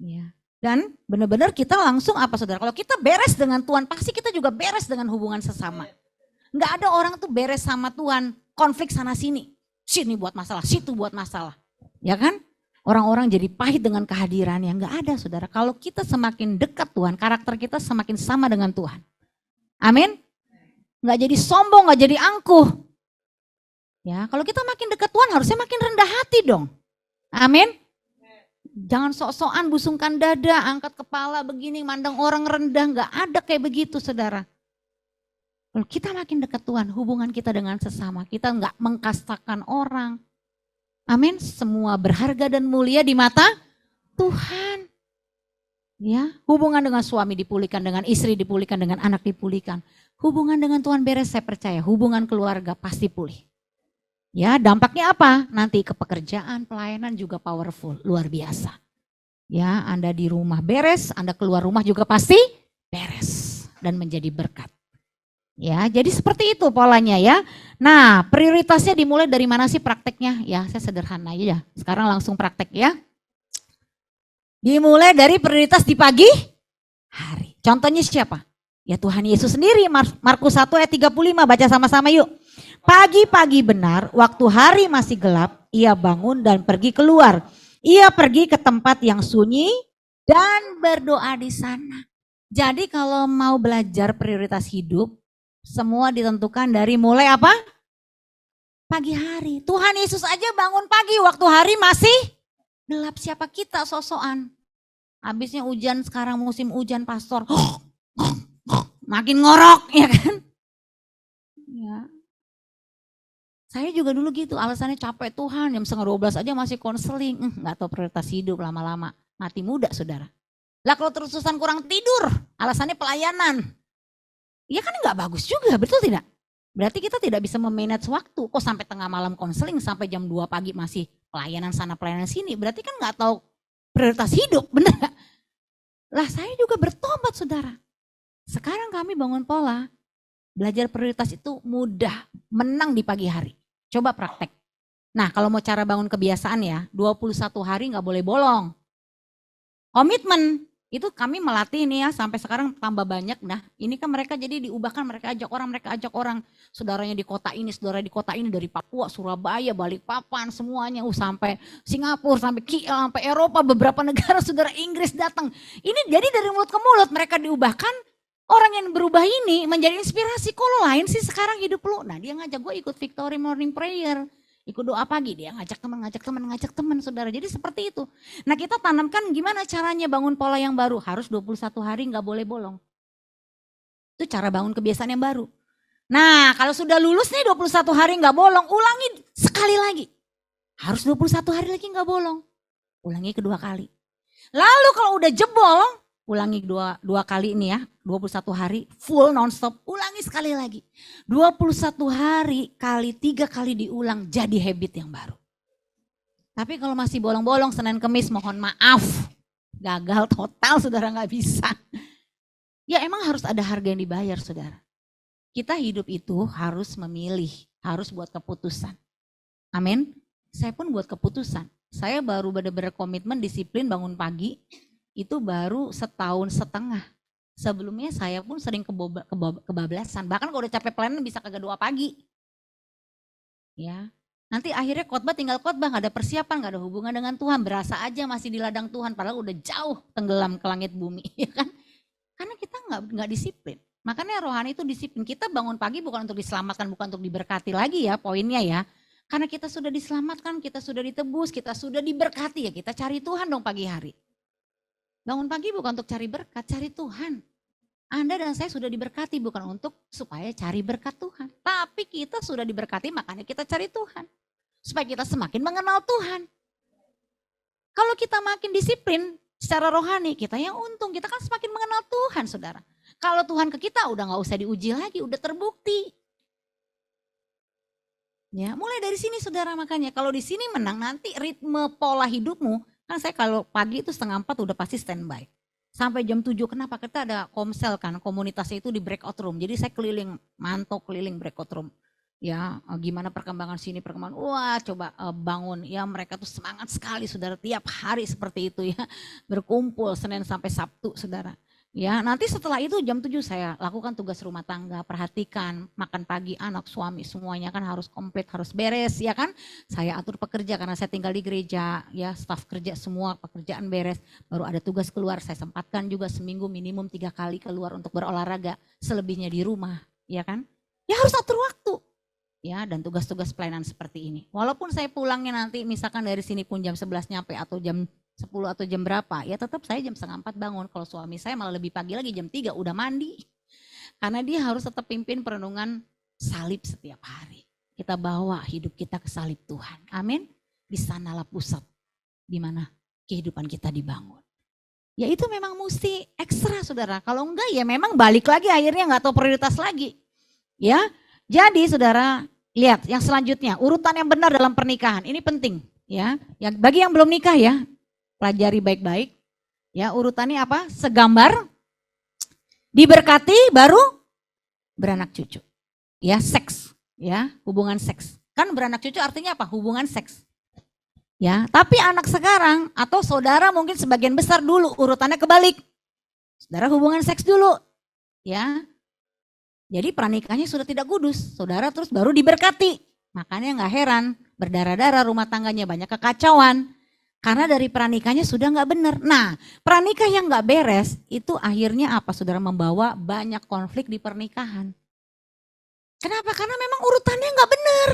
Ya. Dan benar-benar kita langsung apa saudara? Kalau kita beres dengan Tuhan, pasti kita juga beres dengan hubungan sesama. Enggak ada orang tuh beres sama Tuhan, konflik sana sini. Sini buat masalah, situ buat masalah. Ya kan? Orang-orang jadi pahit dengan kehadirannya. Enggak ada saudara. Kalau kita semakin dekat Tuhan, karakter kita semakin sama dengan Tuhan. Amin. Enggak jadi sombong, enggak jadi angkuh. Ya, kalau kita makin dekat Tuhan harusnya makin rendah hati dong. Amin. Jangan sok-sokan busungkan dada, angkat kepala begini, mandang orang rendah. Enggak ada kayak begitu saudara. Kalau kita makin dekat Tuhan, hubungan kita dengan sesama, kita enggak mengkastakan orang. Amin. Semua berharga dan mulia di mata Tuhan. Ya, hubungan dengan suami dipulihkan, dengan istri dipulihkan, dengan anak dipulihkan. Hubungan dengan Tuhan beres, saya percaya. Hubungan keluarga pasti pulih. Ya, dampaknya apa? Nanti ke pekerjaan, pelayanan juga powerful, luar biasa. Ya, Anda di rumah beres, Anda keluar rumah juga pasti beres dan menjadi berkat. Ya, jadi seperti itu polanya ya. Nah, prioritasnya dimulai dari mana sih prakteknya? Ya, saya sederhana aja ya. Sekarang langsung praktek ya. Dimulai dari prioritas di pagi hari. Contohnya siapa? Ya Tuhan Yesus sendiri, Markus 1 ayat 35, baca sama-sama yuk. Pagi-pagi benar, waktu hari masih gelap, ia bangun dan pergi keluar. Ia pergi ke tempat yang sunyi dan berdoa di sana. Jadi kalau mau belajar prioritas hidup, semua ditentukan dari mulai apa? Pagi hari. Tuhan Yesus aja bangun pagi waktu hari masih gelap. Siapa kita sosokan? Habisnya hujan, sekarang musim hujan pastor. Makin ngorok ya kan? Ya. Saya juga dulu gitu, alasannya capek Tuhan, jam 11:30 aja masih konseling. Gak tahu prioritas hidup lama-lama, mati muda saudara. Lah kalau terus-terusan kurang tidur, alasannya pelayanan. Ya kan gak bagus juga, betul tidak? Berarti kita tidak bisa memanage waktu. Kok sampai tengah malam konseling, sampai jam 2 pagi masih pelayanan sana pelayanan sini. Berarti kan gak tahu prioritas hidup, benar gak? Lah saya juga bertobat saudara. Sekarang kami bangun pola, belajar prioritas itu mudah, menang di pagi hari. Coba praktek. Nah kalau mau cara bangun kebiasaan ya, 21 hari gak boleh bolong. Komitmen, itu kami melatih nih ya, sampai sekarang tambah banyak. Nah ini kan mereka jadi diubahkan, mereka ajak orang. Saudaranya di kota ini, saudara di kota ini, dari Papua, Surabaya, Balikpapan, semuanya. Sampai Singapura, sampai KL, sampai Eropa, beberapa negara, saudara Inggris datang. Ini jadi dari mulut ke mulut mereka diubahkan. Orang yang berubah ini menjadi inspirasi. Kok lo lain sih sekarang hidup lo? Nah dia ngajak gue ikut Victory Morning Prayer. Ikut doa pagi, dia ngajak teman saudara. Jadi seperti itu. Nah kita tanamkan gimana caranya bangun pola yang baru. Harus 21 hari gak boleh bolong. Itu cara bangun kebiasaan yang baru. Nah kalau sudah lulus nih 21 hari gak bolong, ulangi sekali lagi. Harus 21 hari lagi gak bolong. Ulangi kedua kali. Lalu kalau udah jebol, ulangi dua kali ini ya, 21 hari full nonstop, ulangi sekali lagi. 21 hari kali 3 kali diulang jadi habit yang baru. Tapi kalau masih bolong-bolong Senin Kemis mohon maaf, gagal total saudara gak bisa. Ya emang harus ada harga yang dibayar saudara. Kita hidup itu harus memilih, harus buat keputusan. Amin. Saya pun buat keputusan. Saya baru benar-benar komitmen disiplin bangun pagi. Itu baru 1,5 tahun. Sebelumnya saya pun sering kebablasan. Bahkan kalau udah capek pelayanan bisa kagak doa pagi. Ya, nanti akhirnya khotbah tinggal khotbah, gak ada persiapan, gak ada hubungan dengan Tuhan. Berasa aja masih di ladang Tuhan, padahal udah jauh tenggelam ke langit bumi. Ya kan? Karena kita gak disiplin. Makanya rohani itu disiplin. Kita bangun pagi bukan untuk diselamatkan, bukan untuk diberkati lagi ya poinnya ya. Karena kita sudah diselamatkan, kita sudah ditebus, kita sudah diberkati ya. Kita cari Tuhan dong pagi hari. Bangun pagi bukan untuk cari berkat, cari Tuhan. Anda dan saya sudah diberkati bukan untuk supaya cari berkat Tuhan. Tapi kita sudah diberkati makanya kita cari Tuhan. Supaya kita semakin mengenal Tuhan. Kalau kita makin disiplin secara rohani, kita yang untung. Kita kan semakin mengenal Tuhan saudara. Kalau Tuhan ke kita udah gak usah diuji lagi, udah terbukti. Ya, mulai dari sini saudara makanya. Kalau di sini menang nanti ritme pola hidupmu. Kan saya kalau pagi itu 3:30 udah pasti standby. Sampai jam 7, kenapa? Kita ada komsel kan, komunitasnya itu di breakout room. Jadi saya keliling, mantau keliling breakout room. Ya, gimana perkembangan sini, perkembangan, wah coba bangun. Ya mereka tuh semangat sekali saudara, tiap hari seperti itu ya. Berkumpul Senin sampai Sabtu saudara. Ya nanti setelah itu jam 7 saya lakukan tugas rumah tangga, perhatikan makan pagi anak, suami, semuanya kan harus komplit, harus beres ya kan. Saya atur pekerja karena saya tinggal di gereja ya, staf kerja semua pekerjaan beres. Baru ada tugas keluar, saya sempatkan juga seminggu minimum 3 kali keluar untuk berolahraga, selebihnya di rumah ya kan. Ya harus atur waktu. Ya, dan tugas-tugas pelayanan seperti ini. Walaupun saya pulangnya nanti misalkan dari sini pun jam 11 nyampe atau jam 10 atau jam berapa, ya tetap saya jam 3:30 bangun. Kalau suami saya malah lebih pagi lagi jam 3 udah mandi. Karena dia harus tetap pimpin perenungan salib setiap hari. Kita bawa hidup kita ke salib Tuhan. Amin. Di sanalah pusat di mana kehidupan kita dibangun. Ya itu memang mesti ekstra saudara. Kalau enggak ya memang balik lagi akhirnya enggak tahu prioritas lagi. Ya, jadi saudara lihat yang selanjutnya urutan yang benar dalam pernikahan ini penting ya. Yang bagi yang belum nikah ya pelajari baik-baik ya urutannya apa? Segambar, diberkati, baru beranak cucu. Ya seks ya hubungan seks. Kan beranak cucu artinya apa? Hubungan seks. Ya tapi anak sekarang atau saudara mungkin sebagian besar dulu urutannya kebalik. Saudara hubungan seks dulu ya. Jadi pernikahannya sudah tidak kudus, saudara terus baru diberkati. Makanya gak heran berdarah-darah rumah tangganya banyak kekacauan. Karena dari pernikahannya sudah gak benar. Nah pernikah yang gak beres itu akhirnya apa saudara membawa banyak konflik di pernikahan. Kenapa? Karena memang urutannya gak benar.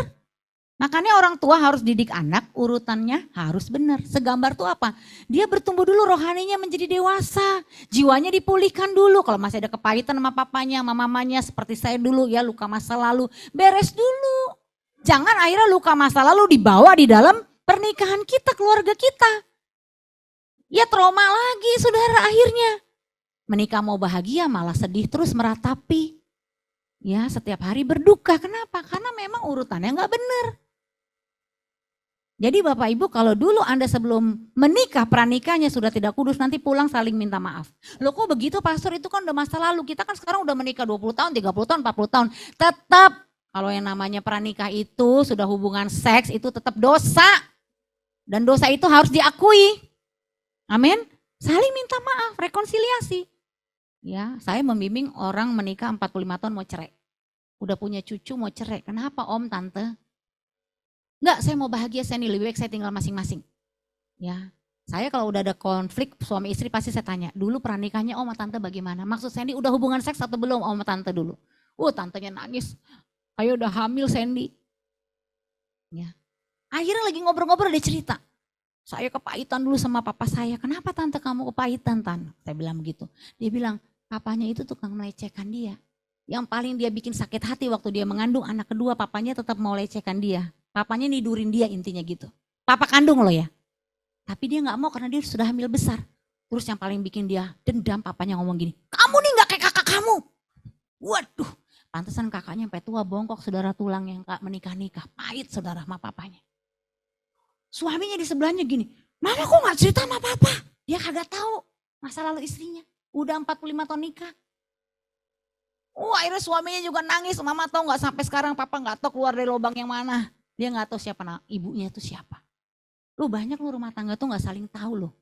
Makanya orang tua harus didik anak urutannya harus benar. Segambar tuh apa? Dia bertumbuh dulu rohaninya menjadi dewasa. Jiwanya dipulihkan dulu. Kalau masih ada kepahitan sama papanya, sama mamanya seperti saya dulu ya luka masa lalu. Beres dulu. Jangan akhirnya luka masa lalu dibawa di dalam pernikahan kita, keluarga kita. Ya trauma lagi saudara akhirnya. Menikah mau bahagia malah sedih terus meratapi. Ya setiap hari berduka. Kenapa? Karena memang urutannya gak benar. Jadi Bapak Ibu kalau dulu Anda sebelum menikah pranikahnya sudah tidak kudus nanti pulang saling minta maaf. Loh kok begitu pastor itu kan udah masa lalu kita kan sekarang udah menikah 20 tahun, 30 tahun, 40 tahun. Tetap kalau yang namanya pranikah itu sudah hubungan seks itu tetap dosa. Dan dosa itu harus diakui. Amin. Saling minta maaf, rekonsiliasi. Ya, saya membimbing orang menikah 45 tahun mau cerai. Udah punya cucu mau cerai. Kenapa om, tante? Enggak, saya mau bahagia, saya nih lebih baik saya tinggal masing-masing. Ya, saya kalau udah ada konflik suami istri pasti saya tanya, dulu pernikahnya om sama tante bagaimana? Maksud Sandy udah hubungan seks atau belum om sama tante dulu? Tantenya nangis, kayak udah hamil Sandy. Ya, akhirnya lagi ngobrol-ngobrol dia cerita. Saya kepahitan dulu sama papa saya, kenapa tante kamu kepahitan tan? Saya bilang begitu. Dia bilang, papanya itu tukang melecehkan dia. Yang paling dia bikin sakit hati waktu dia mengandung anak kedua, papanya tetap mau lecehkan dia. Papanya nidurin dia intinya gitu. Papa kandung loh ya. Tapi dia gak mau karena dia sudah hamil besar. Terus yang paling bikin dia dendam papanya ngomong gini. Kamu nih gak kayak kakak kamu. Waduh. Pantesan kakaknya sampai tua bongkok saudara tulang yang menikah-nikah. Pahit saudara sama papanya. Suaminya di sebelahnya gini. Mama kok gak cerita sama papa? Dia kagak tahu masa lalu istrinya. Udah 45 tahun nikah. Akhirnya suaminya juga nangis. Mama tahu gak sampai sekarang papa gak tahu keluar dari lubang yang mana. Dia gak tahu siapa ibunya itu siapa. Banyak rumah tangga tuh gak saling tahu loh.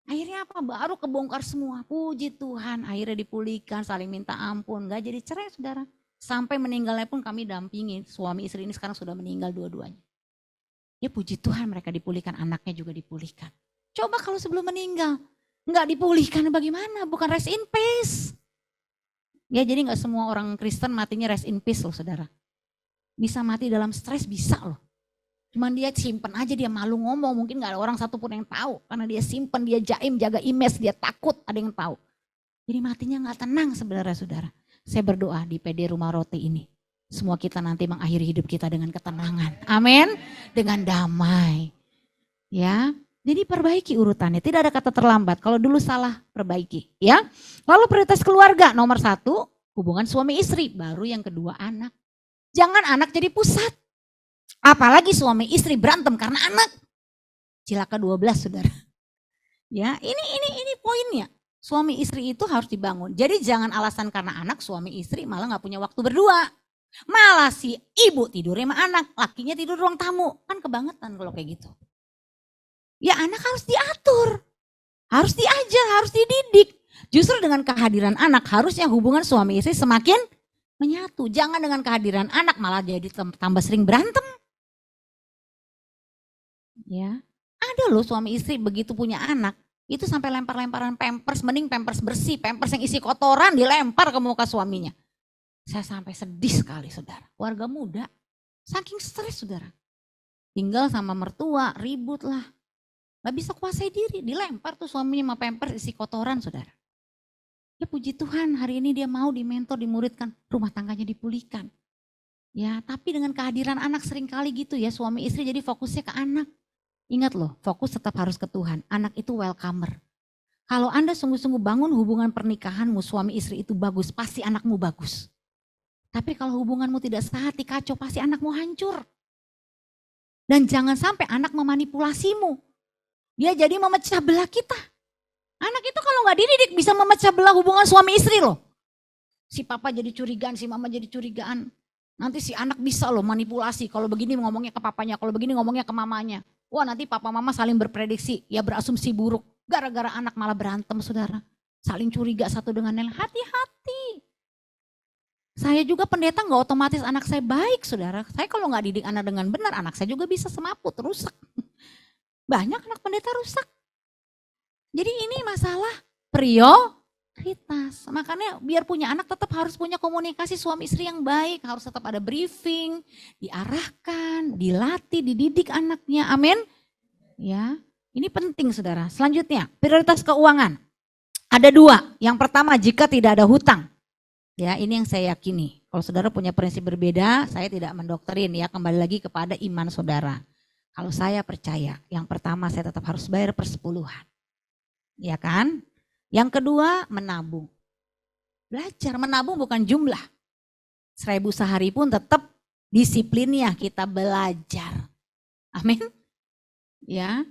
Akhirnya apa? Baru kebongkar semua. Puji Tuhan akhirnya dipulihkan, saling minta ampun. Gak jadi cerai saudara. Sampai meninggalnya pun kami dampingin. Suami istri ini sekarang sudah meninggal dua-duanya. Ya puji Tuhan mereka dipulihkan, anaknya juga dipulihkan. Coba kalau sebelum meninggal gak dipulihkan bagaimana? Bukan rest in peace. Ya jadi gak semua orang Kristen matinya rest in peace loh saudara. Bisa mati dalam stres bisa loh. Cuman dia simpen aja, dia malu ngomong, mungkin gak ada orang satupun yang tahu. Karena dia simpen, dia jaim, jaga image, dia takut ada yang tahu. Jadi matinya gak tenang sebenarnya saudara. Saya berdoa di PD Rumah Roti ini. Semua kita nanti mengakhiri hidup kita dengan ketenangan. Amin. Dengan damai. Ya, jadi perbaiki urutannya, tidak ada kata terlambat. Kalau dulu salah, perbaiki. Ya. Lalu prioritas keluarga, nomor 1, hubungan suami istri. Baru yang kedua anak. Jangan anak jadi pusat. Apalagi suami istri berantem karena anak. Cilaka 12 saudara. Ya, ini poinnya. Suami istri itu harus dibangun. Jadi jangan alasan karena anak suami istri malah gak punya waktu berdua. Malah si ibu tidur sama anak, lakinya tidur ruang tamu. Kan kebangetan kalau kayak gitu. Ya anak harus diatur, harus diajar, harus dididik. Justru dengan kehadiran anak harusnya hubungan suami istri semakin menyatu. Jangan dengan kehadiran anak malah jadi tambah sering berantem. Ya, ada loh suami istri begitu punya anak, itu sampai lempar-lemparan pampers, mending pampers bersih, pampers yang isi kotoran dilempar ke muka suaminya. Saya sampai sedih sekali saudara, warga muda, saking stres saudara. Tinggal sama mertua, ribut lah. Gak bisa kuasai diri, dilempar tuh suaminya sama pampers isi kotoran saudara. Ya puji Tuhan hari ini dia mau dimentor, dimuridkan, rumah tangganya dipulihkan. Ya tapi dengan kehadiran anak seringkali gitu ya, suami istri jadi fokusnya ke anak. Ingat loh, fokus tetap harus ke Tuhan. Anak itu welcomer. Kalau Anda sungguh-sungguh bangun hubungan pernikahanmu, suami istri itu bagus, pasti anakmu bagus. Tapi kalau hubunganmu tidak sehati, kacau, pasti anakmu hancur. Dan jangan sampai anak memanipulasimu. Dia jadi memecah belah kita. Anak itu kalau nggak dididik bisa memecah belah hubungan suami istri loh. Si papa jadi curigaan, si mama jadi curigaan. Nanti si anak bisa loh manipulasi. Kalau begini ngomongnya ke papanya, kalau begini ngomongnya ke mamanya. Wah nanti papa mama saling berprediksi, ya berasumsi buruk. Gara-gara anak malah berantem saudara. Saling curiga satu dengan yang lain. Hati-hati. Saya juga pendeta nggak otomatis anak saya baik saudara. Saya kalau nggak didik anak dengan benar, anak saya juga bisa semaput, rusak. Banyak anak pendeta rusak. Jadi ini masalah prioritas. Makanya biar punya anak tetap harus punya komunikasi suami istri yang baik. Harus tetap ada briefing, diarahkan, dilatih, dididik anaknya. Amin. Ya, ini penting saudara. Selanjutnya, prioritas keuangan. Ada dua. Yang pertama, jika tidak ada hutang. Ya, ini yang saya yakini. Kalau saudara punya prinsip berbeda, saya tidak mendoktrin ya. Kembali lagi kepada iman saudara. Kalau saya percaya, yang pertama saya tetap harus bayar persepuluhan. Ya kan? Yang kedua, menabung. Belajar menabung bukan jumlah. 1.000 sehari pun tetap disiplinnya kita belajar. Amin. Ya,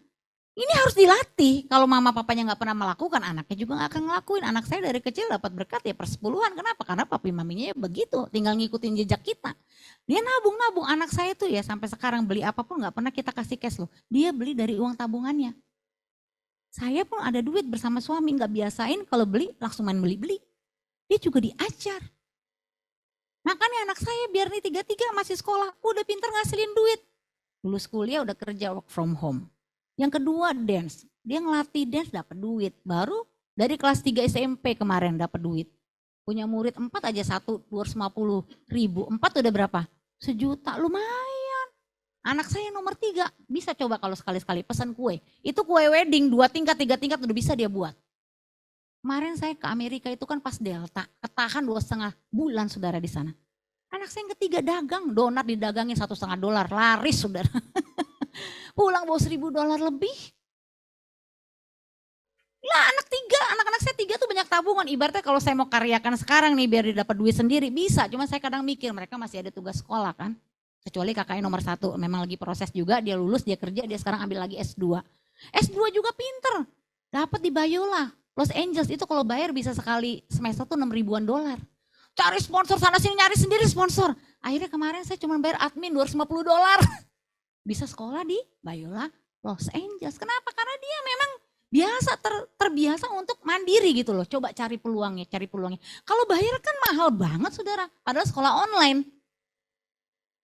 ini harus dilatih. Kalau mama papanya nggak pernah melakukan, anaknya juga nggak akan ngelakuin. Anak saya dari kecil dapat berkat ya persepuluhan. Kenapa? Karena papi maminya ya begitu. Tinggal ngikutin jejak kita. Dia nabung-nabung. Anak saya tuh ya sampai sekarang beli apapun nggak pernah kita kasih cash loh. Dia beli dari uang tabungannya. Saya pun ada duit bersama suami, nggak biasain kalau beli langsung main beli-beli. Dia juga diajar. Makanya anak saya biar nih 3-3 masih sekolah, udah pinter ngasilin duit. Lulus kuliah udah kerja work from home. Yang kedua dance, dia ngelatih dance dapat duit. Baru dari kelas 3 SMP kemarin dapat duit. Punya murid 4 aja 250.000, 4 udah berapa? 1 juta, lumayan. Anak saya nomor 3, bisa coba kalau sekali-sekali pesan kue. Itu kue wedding 2 tingkat, 3 tingkat udah bisa dia buat. Kemarin saya ke Amerika itu kan pas Delta, ketahan 2,5 bulan saudara di sana. Anak saya yang ketiga dagang, donat didagangin $1,5, laris saudara. Pulang bawa $1.000 lebih. Lah anak-anak saya 3 tuh banyak tabungan. Ibaratnya kalau saya mau karyakan sekarang nih biar dia dapat duit sendiri bisa. Cuma saya kadang mikir mereka masih ada tugas sekolah kan. Kecuali kakaknya nomor 1 memang lagi proses juga, dia lulus, dia kerja, dia sekarang ambil lagi S2. S2 juga pinter, dapat di Biola, Los Angeles itu kalau bayar bisa sekali semester tuh $6.000-an. Cari sponsor sana sini nyari sendiri sponsor. Akhirnya kemarin saya cuma bayar admin $250. Bisa sekolah di Biola, Los Angeles. Kenapa? Karena dia memang biasa terbiasa untuk mandiri gitu loh. Coba cari peluangnya. Kalau bayar kan mahal banget saudara, padahal sekolah online.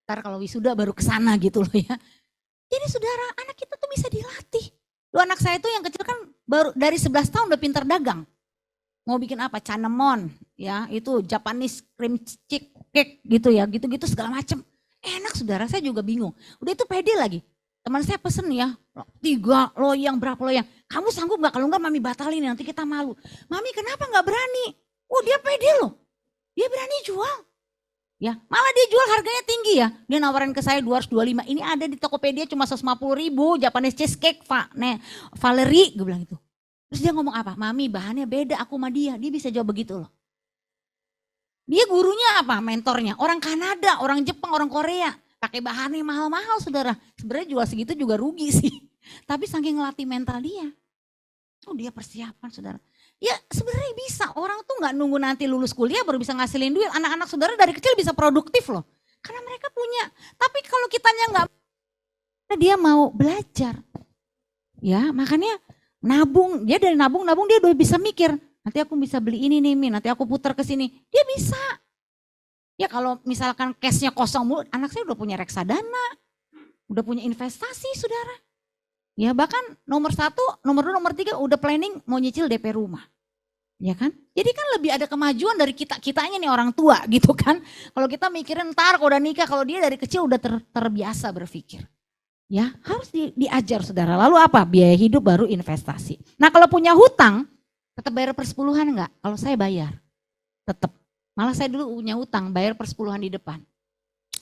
Ntar kalau wisuda baru ke sana gitu loh ya. Jadi saudara, anak kita tuh bisa dilatih. Lu anak saya tuh yang kecil kan baru dari 11 tahun udah pintar dagang. Mau bikin apa? Cinnamon, ya itu Japanese cream cake gitu ya, gitu-gitu segala macem. Enak saudara, saya juga bingung. Udah itu pede lagi. Teman saya pesen ya, 3 loyang, berapa loyang. Kamu sanggup gak? Kalau enggak mami batalin nanti kita malu. Mami kenapa gak berani? Oh dia pede loh, dia berani jual. Ya, malah dia jual harganya tinggi ya. Dia nawarin ke saya 225. Ini ada di Tokopedia cuma 150.000 Japanese cheesecake, Valerie, gue bilang gitu. Terus dia ngomong apa? Mami bahannya beda aku sama dia. Dia bisa jawab begitu loh. Dia gurunya apa? Mentornya orang Kanada, orang Jepang, orang Korea. Pakai bahannya mahal-mahal saudara. Sebenarnya jual segitu juga rugi sih. Tapi saking ngelatih mental dia. Oh dia persiapan saudara. Ya sebenarnya bisa, orang tuh nggak nunggu nanti lulus kuliah baru bisa ngasilin duit. Anak-anak saudara dari kecil bisa produktif loh. Karena mereka punya. Tapi kalau kitanya nggak, dia mau belajar. Ya makanya nabung, dia dari nabung dia udah bisa mikir. Nanti aku bisa beli ini nih, nanti aku putar ke sini. Dia bisa. Ya kalau misalkan cashnya kosong mulu, anak saya udah punya reksadana, udah punya investasi saudara. Ya bahkan nomor 1, nomor 2, nomor 3 udah planning mau nyicil DP rumah. Ya kan? Jadi kan lebih ada kemajuan dari kitanya nih orang tua gitu kan. Kalau kita mikirin ntar kalau udah nikah, kalau dia dari kecil udah terbiasa berpikir. Ya harus diajar saudara. Lalu apa? Biaya hidup baru investasi. Nah kalau punya hutang, tetap bayar persepuluhan enggak? Kalau saya bayar, tetap. Malah saya dulu punya hutang, bayar persepuluhan di depan.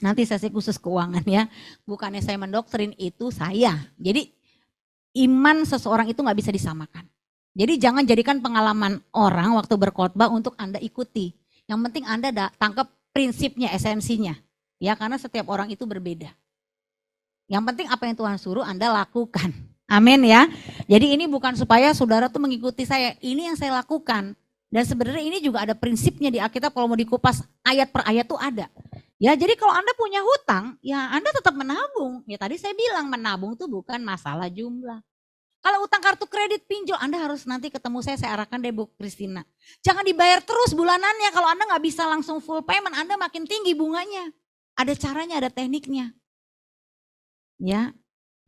Nanti sesi khusus keuangan ya. Bukannya saya mendoktrin, itu saya. Jadi iman seseorang itu nggak bisa disamakan. Jadi jangan jadikan pengalaman orang waktu berkhotbah untuk Anda ikuti. Yang penting Anda tangkap prinsipnya, esensinya. Ya karena setiap orang itu berbeda. Yang penting apa yang Tuhan suruh Anda lakukan. Amin ya. Jadi ini bukan supaya saudara tuh mengikuti saya. Ini yang saya lakukan. Dan sebenarnya ini juga ada prinsipnya di Alkitab, kalau mau dikupas ayat per ayat tuh ada. Ya jadi kalau Anda punya hutang, ya Anda tetap menabung. Ya tadi saya bilang menabung tuh bukan masalah jumlah. Kalau utang kartu kredit pinjol, Anda harus nanti ketemu saya arahkan deh Bu Kristina. Jangan dibayar terus bulanannya, kalau Anda nggak bisa langsung full payment, Anda makin tinggi bunganya. Ada caranya, ada tekniknya. Ya,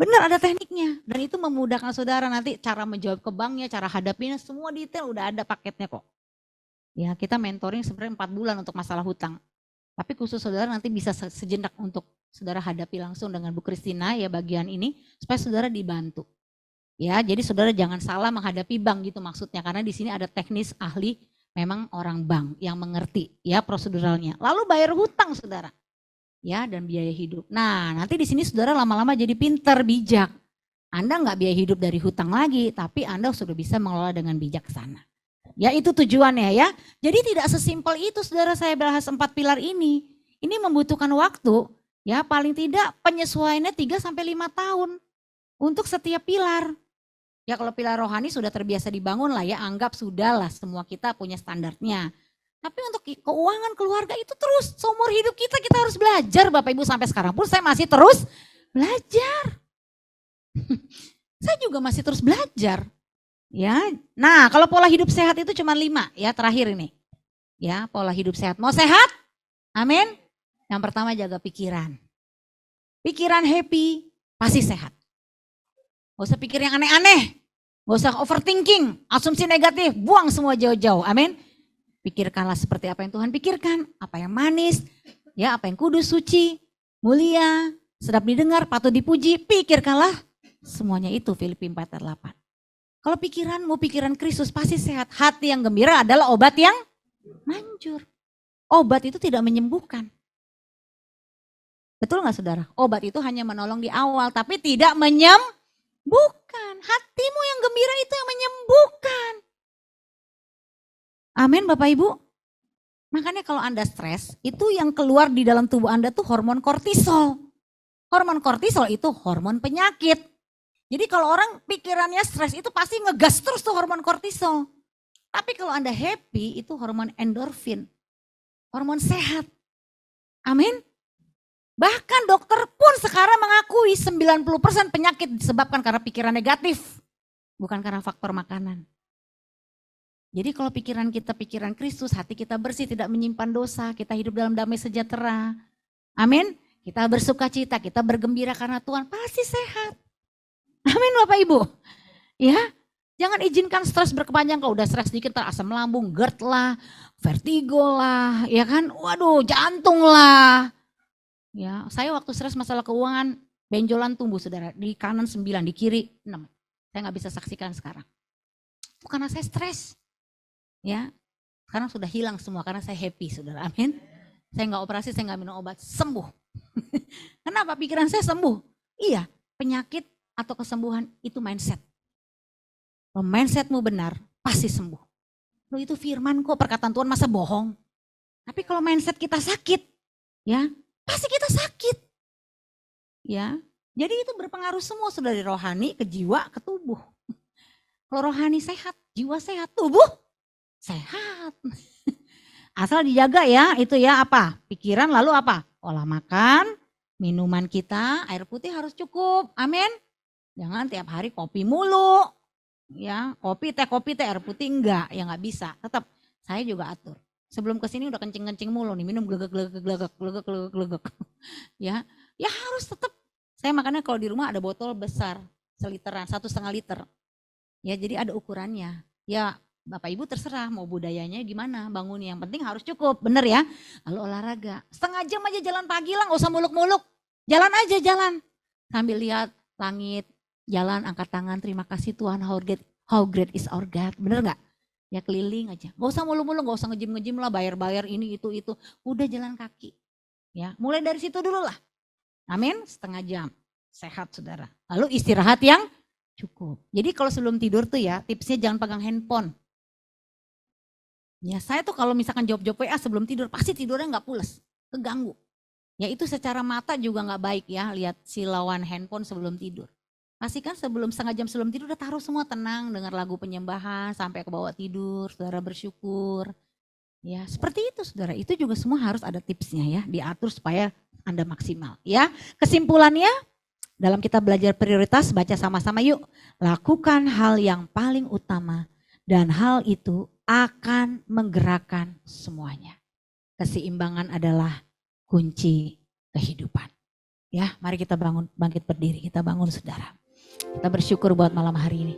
benar ada tekniknya. Dan itu memudahkan saudara nanti cara menjawab ke banknya, cara hadapinya, semua detail udah ada paketnya kok. Ya kita mentoring sebenarnya 4 bulan untuk masalah hutang. Tapi khusus saudara nanti bisa sejenak untuk saudara hadapi langsung dengan Bu Kristina ya bagian ini, supaya saudara dibantu. Ya, jadi saudara jangan salah menghadapi bank gitu maksudnya, karena di sini ada teknis ahli, memang orang bank yang mengerti ya proseduralnya. Lalu bayar hutang saudara, ya dan biaya hidup. Nah nanti di sini saudara lama-lama jadi pinter, bijak. Anda nggak biaya hidup dari hutang lagi, tapi Anda sudah bisa mengelola dengan bijaksana. Ya itu tujuannya ya. Jadi tidak sesimpel itu saudara saya bahas 4 pilar ini. Ini membutuhkan waktu, ya paling tidak penyesuaiannya 3-5 tahun untuk setiap pilar. Ya kalau pilar rohani sudah terbiasa dibangun lah ya, anggap sudahlah semua kita punya standarnya. Tapi untuk keuangan keluarga itu terus seumur hidup kita harus belajar Bapak Ibu, sampai sekarang pun saya masih terus belajar. Saya juga masih terus belajar. Ya, nah kalau pola hidup sehat itu cuma 5 ya terakhir ini. Ya pola hidup sehat, mau sehat? Amin. Yang pertama jaga pikiran. Pikiran happy pasti sehat. Gak usah pikir yang aneh-aneh, gak usah overthinking, asumsi negatif, buang semua jauh-jauh, amin. Pikirkanlah seperti apa yang Tuhan pikirkan, apa yang manis, ya apa yang kudus, suci, mulia, sedap didengar, patut dipuji, pikirkanlah semuanya itu, Filipi 4:8. Kalau pikiranmu pikiran Kristus pasti sehat, hati yang gembira adalah obat yang manjur. Obat itu tidak menyembuhkan. Betul gak saudara? Obat itu hanya menolong di awal, tapi tidak menyembuhkan. Bukan, hatimu yang gembira itu yang menyembuhkan. Amin Bapak Ibu. Makanya kalau Anda stres, itu yang keluar di dalam tubuh Anda tuh hormon kortisol. Hormon kortisol itu hormon penyakit. Jadi kalau orang pikirannya stres itu pasti ngegas terus tuh hormon kortisol. Tapi kalau Anda happy itu hormon endorfin. Hormon sehat. Amin. Bahkan dokter pun sekarang mengakui 90% penyakit disebabkan karena pikiran negatif. Bukan karena faktor makanan. Jadi kalau pikiran kita pikiran Kristus, hati kita bersih, tidak menyimpan dosa, kita hidup dalam damai sejahtera. Amin. Kita bersuka cita, kita bergembira karena Tuhan, pasti sehat. Amin Bapak Ibu. Ya, jangan izinkan stres berkepanjang. Kalau udah stres dikit asam lambung, GERD lah, vertigo lah, ya kan. Waduh, jantung lah. Ya, saya waktu stres masalah keuangan, benjolan tumbuh saudara, di kanan 9, di kiri 6. Saya nggak bisa saksikan sekarang. Itu karena saya stres. Ya, sekarang sudah hilang semua karena saya happy saudara, amin. Saya nggak operasi, saya nggak minum obat, sembuh. Kenapa? Pikiran saya sembuh. Iya, penyakit atau kesembuhan itu mindset. Kalau mindsetmu benar, pasti sembuh. Loh itu firman kok, perkataan Tuhan masa bohong. Tapi kalau mindset kita sakit, ya pasti kita sakit. Ya, jadi itu berpengaruh semua sudah dari rohani ke jiwa ke tubuh. Kalau rohani sehat, jiwa sehat, tubuh sehat. Asal dijaga ya, itu ya apa? Pikiran lalu apa? Pola makan, minuman kita, air putih harus cukup. Amin. Jangan tiap hari kopi mulu. Ya, kopi, teh, air putih enggak, ya enggak bisa. Tetap saya juga atur. Sebelum kesini udah kencing-kencing mulu nih, minum glegek. Ya, ya harus tetap. Saya makannya kalau di rumah ada botol besar, seliteran, 1,5 liter. Ya, jadi ada ukurannya. Ya, Bapak Ibu terserah mau budayanya gimana, bangun yang penting harus cukup, bener ya. Lalu olahraga, setengah jam aja jalan pagi lah, gak usah muluk-muluk. Jalan aja jalan, sambil lihat langit, jalan angkat tangan, terima kasih Tuhan, how great is our God, bener gak? Ya keliling aja, gak usah muluk-muluk, gak usah ngejim-ngejim lah, bayar-bayar ini itu, udah jalan kaki. Ya, mulai dari situ dulu lah. Amin, setengah jam, sehat saudara. Lalu istirahat yang cukup. Jadi kalau sebelum tidur tuh ya, tipsnya jangan pegang handphone. Ya saya tuh kalau misalkan jawab-jawab WA sebelum tidur, pasti tidurnya nggak pules, keganggu. Ya itu secara mata juga nggak baik ya, lihat silauan handphone sebelum tidur. Pastikan setengah jam sebelum tidur udah taruh semua, tenang, dengar lagu penyembahan sampai ke bawah tidur, saudara bersyukur. Ya seperti itu saudara, itu juga semua harus ada tipsnya ya, diatur supaya Anda maksimal. Ya kesimpulannya, dalam kita belajar prioritas, baca sama-sama yuk. Lakukan hal yang paling utama dan hal itu akan menggerakkan semuanya. Keseimbangan adalah kunci kehidupan. Ya, mari kita bangkit berdiri, kita bangun saudara. Kita bersyukur buat malam hari ini.